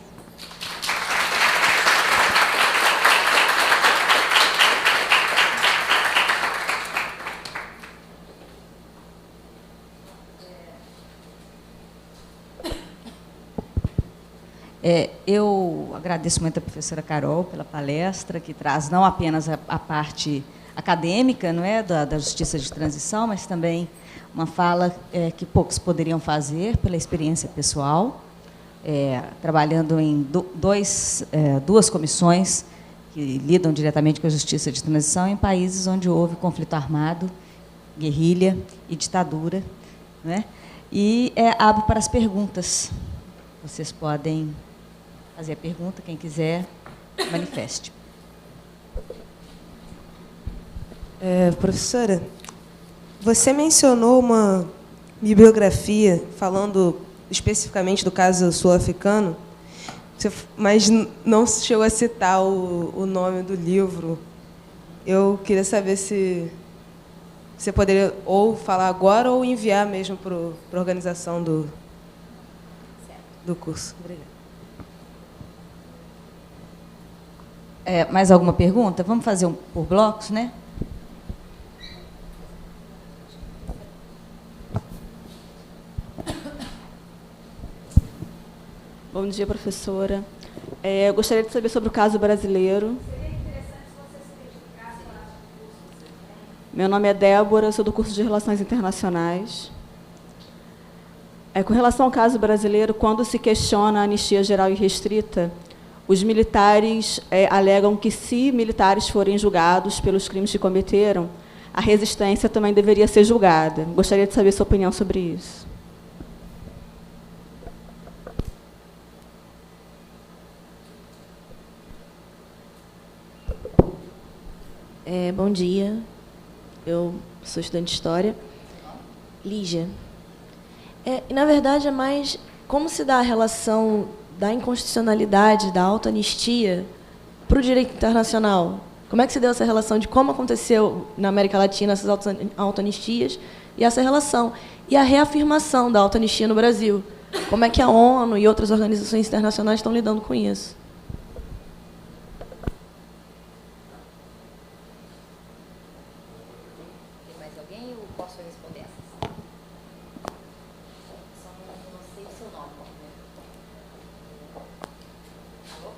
S2: Eu agradeço muito a professora Carol pela palestra, que traz não apenas a parte acadêmica, não é, da justiça de transição, mas também uma fala que poucos poderiam fazer pela experiência pessoal, trabalhando em duas comissões que lidam diretamente com a justiça de transição em países onde houve conflito armado, guerrilha e ditadura, não é? E abro para as perguntas. Vocês podem fazer a pergunta, quem quiser, manifeste.
S3: Professora, você mencionou uma bibliografia falando especificamente do caso sul-africano, mas não chegou a citar o nome do livro. Eu queria saber se você poderia ou falar agora ou enviar mesmo para a organização do curso. Obrigada.
S2: Mais alguma pergunta? Vamos fazer por blocos, né?
S4: Bom dia, professora. Eu gostaria de saber sobre o caso brasileiro. Seria interessante se você se identificasse lá no curso. Meu nome é Débora, sou do curso de Relações Internacionais. Com relação ao caso brasileiro, quando se questiona a anistia geral e restrita, os militares alegam que, se militares forem julgados pelos crimes que cometeram, a resistência também deveria ser julgada. Gostaria de saber sua opinião sobre isso.
S5: Bom dia, eu sou estudante de História. Lígia. Na verdade, é mais como se dá a relação da inconstitucionalidade, da autoanistia, para o direito internacional? Como é que se deu essa relação de como aconteceu na América Latina essas autoanistias e essa relação? E a reafirmação da autoanistia no Brasil? Como é que a ONU e outras organizações internacionais estão lidando com isso?
S1: Tem mais alguém ou posso responder essas? Só não sei o seu nome. Alô?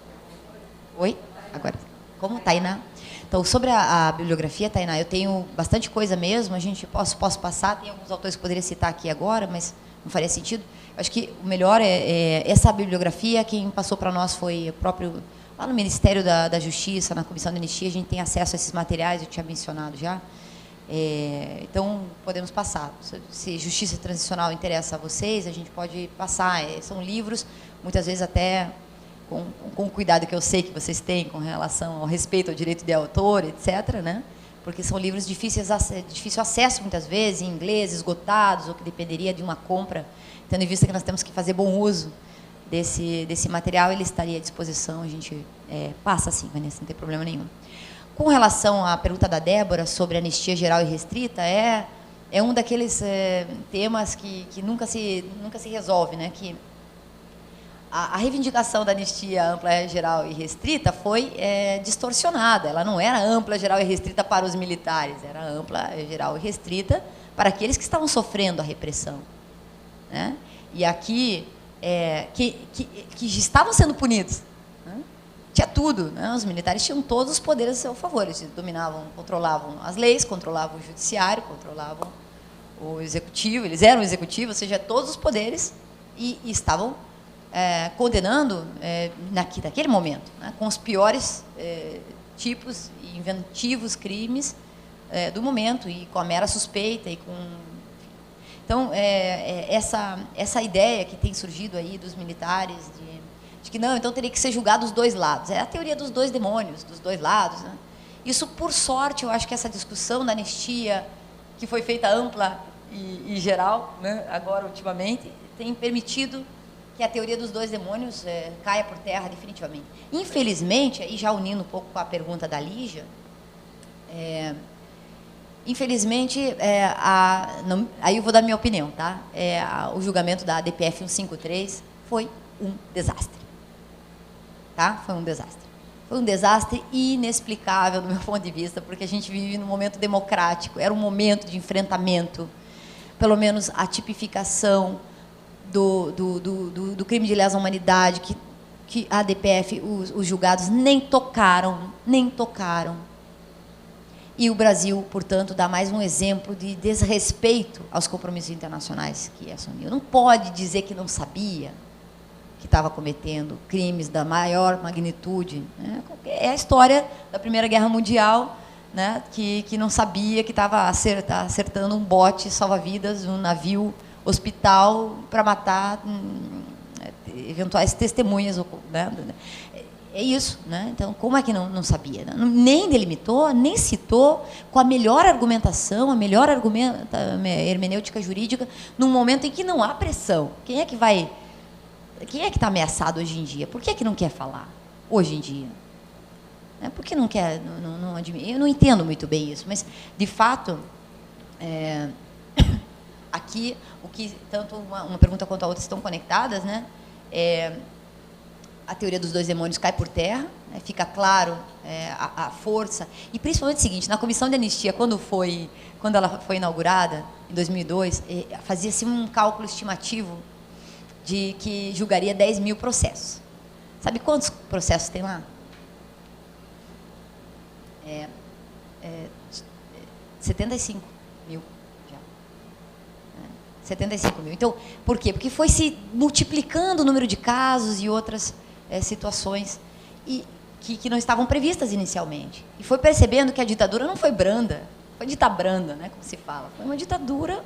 S1: Oi? Agora. Como, Tainá? Então, sobre a bibliografia, Tainá, eu tenho bastante coisa mesmo, a gente posso passar, tem alguns autores que eu poderia citar aqui agora, mas não faria sentido. Eu acho que o melhor essa bibliografia, quem passou para nós foi o próprio, lá no Ministério da Justiça, na Comissão de Anistia, a gente tem acesso a esses materiais, eu tinha mencionado já. Então, podemos passar. Se justiça transicional interessa a vocês, a gente pode passar. São livros, muitas vezes até com o cuidado que eu sei que vocês têm com relação ao respeito ao direito de autor, etc., né? Porque são livros de difícil acesso, muitas vezes, em inglês, esgotados, ou que dependeria de uma compra, tendo em vista que nós temos que fazer bom uso desse material, ele estaria à disposição, a gente passa sim, Vanessa, não tem problema nenhum. Com relação à pergunta da Débora sobre anistia geral e restrita, é um daqueles temas que nunca se resolve, né? Que a reivindicação da anistia ampla, geral e restrita foi distorcionada. Ela não era ampla, geral e restrita para os militares, era ampla, geral e restrita para aqueles que estavam sofrendo a repressão, né? E aqui, que estavam sendo punidos, né? Tinha tudo, né? Os militares tinham todos os poderes a seu favor, eles controlavam as leis, controlavam o judiciário, controlavam o executivo, eles eram o executivo, ou seja, todos os poderes, e estavam condenando naquele momento, né, com os piores tipos e inventivos crimes do momento, e com a mera suspeita, e com... Então, essa ideia que tem surgido aí dos militares, de que não, então teria que ser julgado dos dois lados. É a teoria dos dois demônios, dos dois lados, né? Isso, por sorte, eu acho que essa discussão da anistia, que foi feita ampla e geral, né, agora, ultimamente, tem permitido que a teoria dos dois demônios caia por terra definitivamente. Infelizmente, aí já unindo um pouco com a pergunta da Lígia, infelizmente, aí eu vou dar minha opinião, tá? O julgamento da DPF 153 foi um desastre. Tá? Foi um desastre. Foi um desastre inexplicável, do meu ponto de vista, porque a gente vive num momento democrático, era um momento de enfrentamento, pelo menos a tipificação do crime de lesa à humanidade, que a DPF, os julgados nem tocaram. E o Brasil, portanto, dá mais um exemplo de desrespeito aos compromissos internacionais que assumiu. Não pode dizer que não sabia que estava cometendo crimes da maior magnitude, né? É a história da Primeira Guerra Mundial, né? Que não sabia que estava acertando um bote salva-vidas, um navio hospital, para matar eventuais testemunhas, né? É isso, né? Então, como é que não sabia? Nem delimitou, nem citou, com a melhor argumentação, a hermenêutica jurídica, num momento em que não há pressão. Quem é que está ameaçado hoje em dia? Por que não quer falar hoje em dia? Por que não quer? Eu não entendo muito bem isso, mas, de fato, aqui, o que tanto uma pergunta quanto a outra estão conectadas, né? A teoria dos dois demônios cai por terra, né? Fica claro a força, e principalmente o seguinte: na comissão de anistia, quando ela foi inaugurada, em 2002, fazia-se um cálculo estimativo de que julgaria 10 mil processos. Sabe quantos processos tem lá? 75 mil. 75 mil. Então, por quê? Porque foi se multiplicando o número de casos e outras situações que não estavam previstas inicialmente. E foi percebendo que a ditadura não foi branda, foi dita branda, né, como se fala. Foi uma ditadura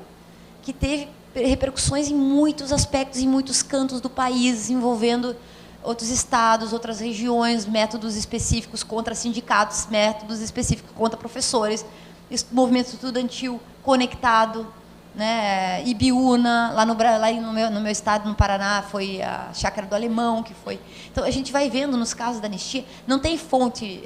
S1: que teve repercussões em muitos aspectos, em muitos cantos do país, envolvendo outros estados, outras regiões, métodos específicos contra sindicatos, métodos específicos contra professores, movimento estudantil conectado, né? Ibiúna, lá no meu estado, no Paraná, foi a Chácara do Alemão, que foi... Então, a gente vai vendo nos casos da anistia, não tem fonte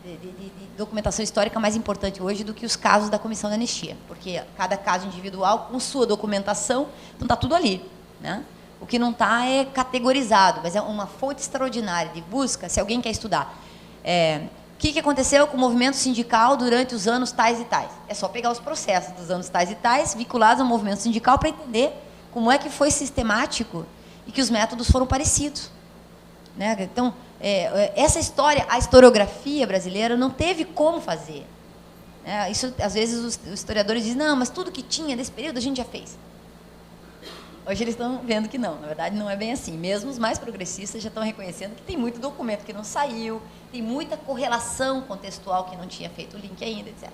S1: de documentação histórica mais importante hoje do que os casos da Comissão da Anistia, porque cada caso individual, com sua documentação, então está tudo ali, né? O que não está é categorizado, mas é uma fonte extraordinária de busca, se alguém quer estudar. O que aconteceu com o movimento sindical durante os anos tais e tais? É só pegar os processos dos anos tais e tais, vinculados ao movimento sindical, para entender como é que foi sistemático e que os métodos foram parecidos, né? Então, essa história, a historiografia brasileira não teve como fazer, né? Isso, às vezes, os historiadores dizem, não, mas tudo que tinha desse período a gente já fez. Hoje eles estão vendo que não, na verdade não é bem assim. Mesmo os mais progressistas já estão reconhecendo que tem muito documento que não saiu, tem muita correlação contextual que não tinha feito o link ainda, etc.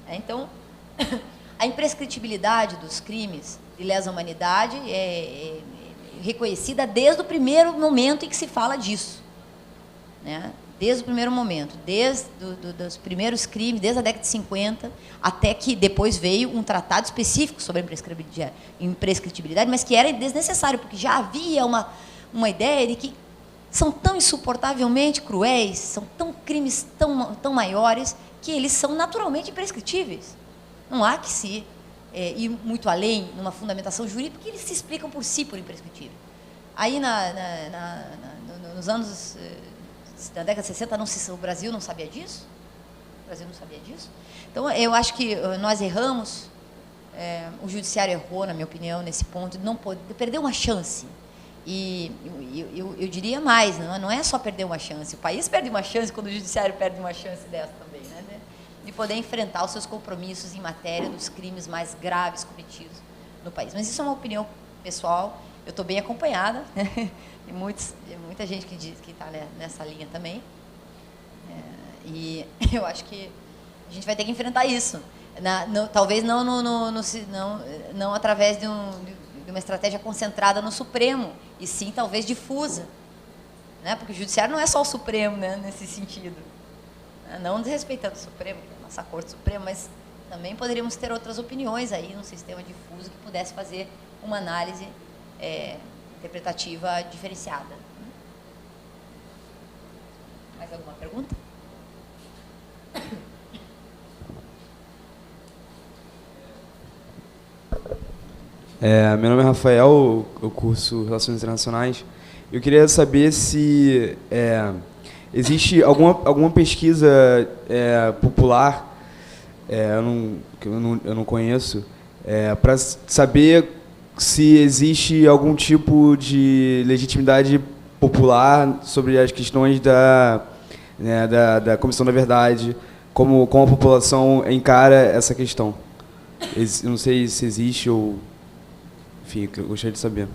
S1: Então, a imprescritibilidade dos crimes de lesa humanidade é reconhecida desde o primeiro momento em que se fala disso, né? Desde o primeiro momento, desde dos primeiros crimes, desde a década de 50, até que depois veio um tratado específico sobre a imprescritibilidade, mas que era desnecessário, porque já havia uma ideia de que são tão insuportavelmente cruéis, são crimes tão maiores, que eles são naturalmente imprescritíveis. Não há que se ir muito além numa fundamentação jurídica, porque eles se explicam por si por imprescritível. Aí, nos anos... na década de 60, o Brasil não sabia disso? O Brasil não sabia disso? Então, eu acho que nós erramos, o judiciário errou, na minha opinião, nesse ponto, de não poder, de perder uma chance. E eu diria mais, não é só perder uma chance, o país perde uma chance quando o judiciário perde uma chance dessa também, né? De poder enfrentar os seus compromissos em matéria dos crimes mais graves cometidos no país. Mas isso é uma opinião pessoal, eu estou bem acompanhada, né? Tem muita gente que está nessa linha também. E eu acho que a gente vai ter que enfrentar isso. Talvez não através de uma estratégia concentrada no Supremo, e sim, talvez, difusa. Né? Porque o Judiciário não é só o Supremo, né, nesse sentido. Não desrespeitando o Supremo, que é a nossa Corte Suprema, mas também poderíamos ter outras opiniões aí num sistema difuso que pudesse fazer uma análise interpretativa diferenciada. Mais alguma pergunta?
S6: Meu nome é Rafael, eu curso Relações Internacionais. Eu queria saber se existe alguma pesquisa popular, eu não conheço, para saber se existe algum tipo de legitimidade popular sobre as questões da Comissão da Verdade, como a população encara essa questão. Eu não sei se existe ou... Enfim, eu gostaria de saber.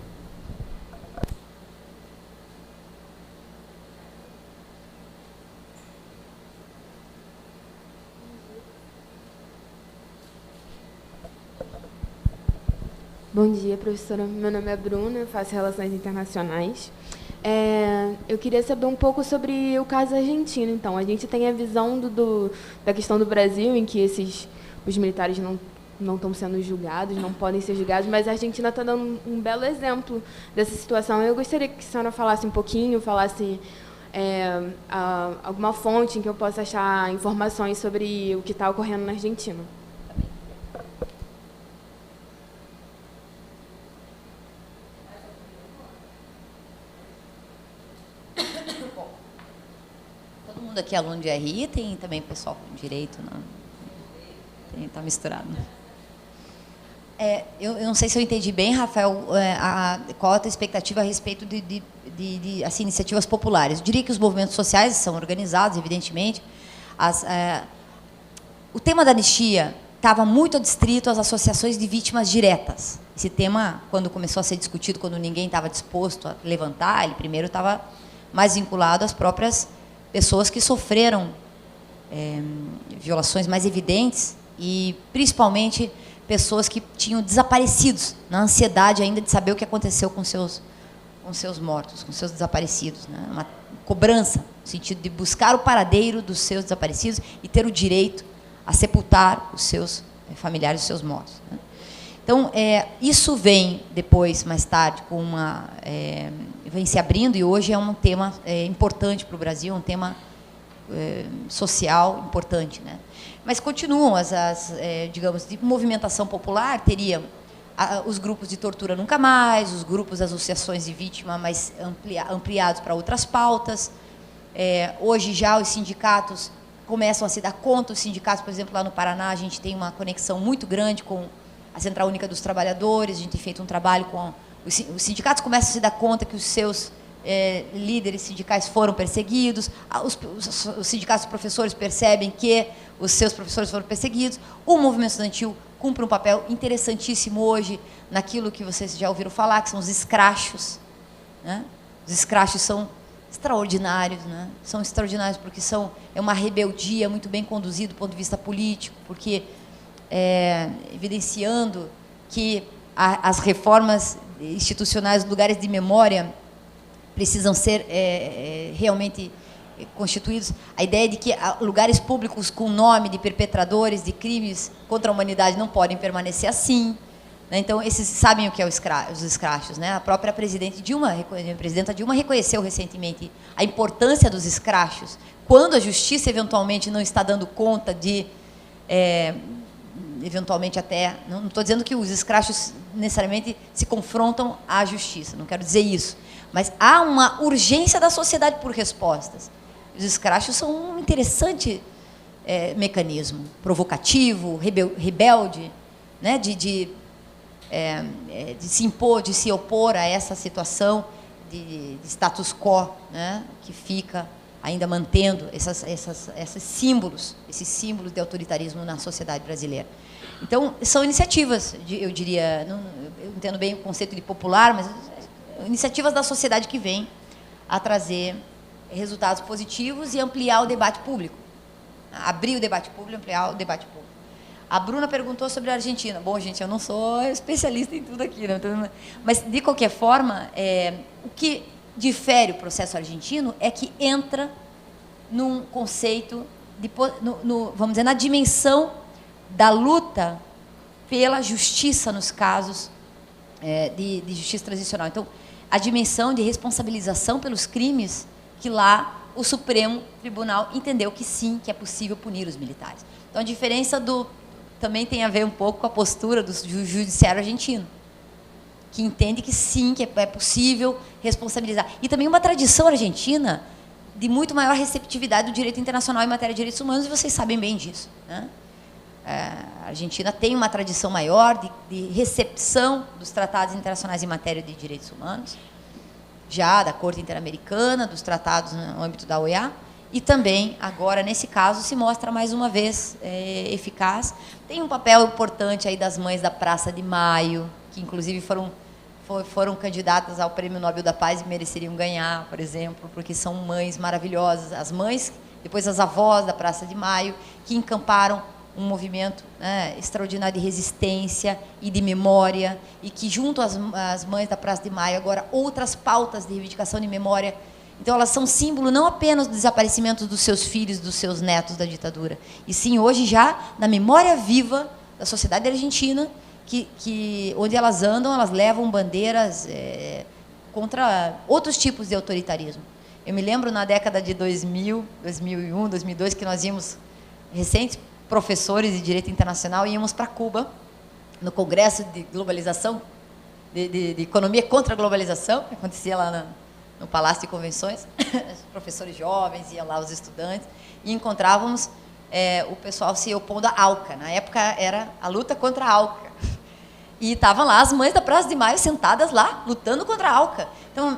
S7: Bom dia, professora. Meu nome é Bruna, eu faço Relações Internacionais. Eu queria saber um pouco sobre o caso argentino. Então, a gente tem a visão da questão do Brasil, em que os militares não estão sendo julgados, não podem ser julgados, mas a Argentina está dando um belo exemplo dessa situação. Eu gostaria que a senhora falasse um pouquinho, falasse alguma fonte em que eu possa achar informações sobre o que está ocorrendo na Argentina.
S1: Bom, todo mundo aqui é aluno de RI, tem também pessoal com direito, não? Está misturado. Eu não sei se eu entendi bem, Rafael, qual a tua expectativa a respeito de assim, iniciativas populares. Eu diria que os movimentos sociais são organizados, evidentemente. O tema da anistia estava muito adstrito às associações de vítimas diretas. Esse tema, quando começou a ser discutido, quando ninguém estava disposto a levantar, ele primeiro estava mais vinculado às próprias pessoas que sofreram violações mais evidentes e, principalmente, pessoas que tinham desaparecidos, na ansiedade ainda de saber o que aconteceu com seus mortos, com seus desaparecidos. Né? Uma cobrança, no sentido de buscar o paradeiro dos seus desaparecidos e ter o direito a sepultar os seus familiares, os seus mortos. Né? Então, isso vem depois, mais tarde, com vem se abrindo, e hoje é um tema importante para o Brasil, um tema social importante, né? Mas continuam digamos, de movimentação popular, teria os grupos de tortura nunca mais, os grupos, as associações de vítima mais ampliados para outras pautas. Hoje já os sindicatos começam a se dar conta, os sindicatos, por exemplo, lá no Paraná, a gente tem uma conexão muito grande com a Central Única dos Trabalhadores, a gente tem feito um trabalho com... Os sindicatos começam a se dar conta que os seus líderes sindicais foram perseguidos, os sindicatos de professores percebem que os seus professores foram perseguidos, o movimento estudantil cumpre um papel interessantíssimo hoje naquilo que vocês já ouviram falar, que são os escrachos, né? Os escrachos são extraordinários, né? São extraordinários porque é uma rebeldia muito bem conduzida do ponto de vista político, porque evidenciando que as reformas institucionais, lugares de memória, precisam ser realmente constituídos. A ideia de que lugares públicos com nome de perpetradores de crimes contra a humanidade não podem permanecer assim, né? Então, esses sabem o que é os escrachos, né? A própria presidenta Dilma reconheceu recentemente a importância dos escrachos, quando a justiça eventualmente não está dando conta de... eventualmente até... Não estou dizendo que os escrachos necessariamente se confrontam à justiça, não quero dizer isso, mas há uma urgência da sociedade por respostas. Os escrachos são um interessante mecanismo, provocativo, rebelde, né? de se impor, de se opor a essa situação de status quo, né? Que fica ainda mantendo esses símbolos de autoritarismo na sociedade brasileira. Então, são iniciativas, eu diria, eu entendo bem o conceito de popular, mas iniciativas da sociedade que vêm a trazer resultados positivos e ampliar o debate público. Abrir o debate público, ampliar o debate público. A Bruna perguntou sobre a Argentina. Bom, gente, eu não sou especialista em tudo aqui, né? Mas, de qualquer forma, o que difere o processo argentino é que entra num conceito, vamos dizer, na dimensão da luta pela justiça nos casos de justiça transicional. Então, a dimensão de responsabilização pelos crimes que lá o Supremo Tribunal entendeu que sim, que é possível punir os militares. Então, a diferença também tem a ver um pouco com a postura do judiciário argentino, que entende que sim, que é possível responsabilizar. E também uma tradição argentina de muito maior receptividade do direito internacional em matéria de direitos humanos, e vocês sabem bem disso, né? A Argentina tem uma tradição maior de recepção dos tratados internacionais em matéria de direitos humanos, já da Corte Interamericana, dos tratados no âmbito da OEA, e também, agora, nesse caso, se mostra mais uma vez eficaz. Tem um papel importante aí das mães da Praça de Maio, que inclusive foram candidatas ao Prêmio Nobel da Paz e mereceriam ganhar, por exemplo, porque são mães maravilhosas. As mães, depois as avós da Praça de Maio, que encamparam um movimento, né, extraordinário de resistência e de memória, e que, junto às mães da Praça de Maio, agora outras pautas de reivindicação de memória. Então, elas são símbolo não apenas do desaparecimento dos seus filhos, dos seus netos da ditadura, e sim, hoje, já na memória viva da sociedade argentina, onde elas andam, elas levam bandeiras contra outros tipos de autoritarismo. Eu me lembro, na década de 2000, 2001, 2002, que nós íamos, recentes professores de Direito Internacional, íamos para Cuba, no Congresso de Globalização, de Economia contra a Globalização, que acontecia lá no Palácio de Convenções. Os professores jovens, iam lá os estudantes, e encontrávamos o pessoal se opondo à ALCA. Na época, era a luta contra a ALCA. E estavam lá as mães da Praça de Maio sentadas lá, lutando contra a ALCA. Então,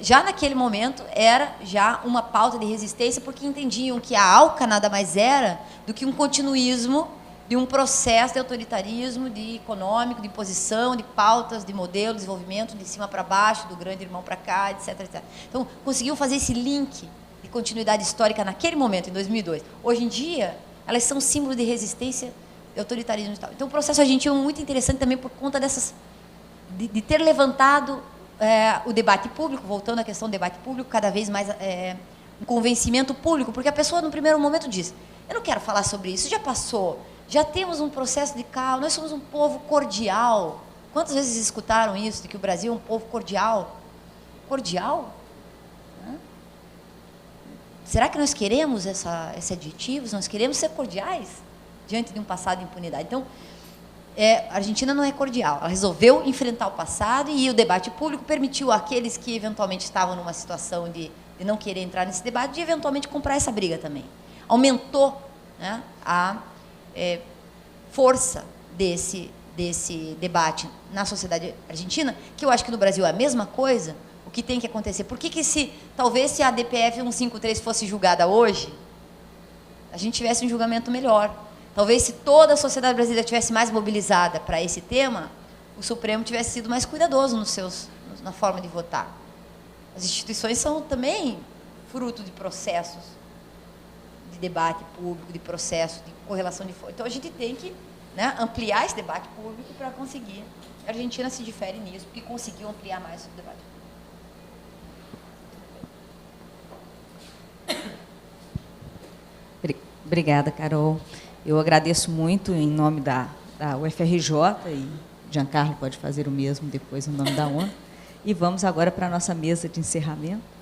S1: já naquele momento, era já uma pauta de resistência, porque entendiam que a ALCA nada mais era do que um continuismo de um processo de autoritarismo, de econômico, de imposição, de pautas, de modelo, de desenvolvimento de cima para baixo, do grande irmão para cá, etc, etc. Então, conseguiu fazer esse link de continuidade histórica naquele momento, em 2002. Hoje em dia, elas são símbolo de resistência, de autoritarismo e tal. Então, o processo argentino é muito interessante também por conta de ter levantado o debate público, voltando à questão do debate público, cada vez mais um convencimento público, porque a pessoa, no primeiro momento, diz: eu não quero falar sobre isso, já passou, Já temos um processo de calma, nós somos um povo cordial. Quantas vezes escutaram isso, de que o Brasil é um povo cordial? Cordial? Será que nós queremos esse adjetivo? Nós queremos ser cordiais diante de um passado de impunidade? Então, a Argentina não é cordial. Ela resolveu enfrentar o passado e o debate público permitiu àqueles que eventualmente estavam numa situação de não querer entrar nesse debate, de eventualmente comprar essa briga também. Aumentou, né, a força desse debate na sociedade argentina, que eu acho que no Brasil é a mesma coisa. O que tem que acontecer? Por que talvez se a DPF 153 fosse julgada hoje, a gente tivesse um julgamento melhor? Talvez se toda a sociedade brasileira tivesse mais mobilizada para esse tema, o Supremo tivesse sido mais cuidadoso na forma de votar. As instituições são também fruto de processos de debate público, de processo, de correlação de forças. Então, a gente tem que, né, ampliar esse debate público para conseguir. A Argentina se difere nisso, porque conseguiu ampliar mais o debate público.
S2: Obrigada, Carol. Eu agradeço muito em nome da UFRJ, e Giancarlo pode fazer o mesmo depois em nome da ONU. E vamos agora para a nossa mesa de encerramento.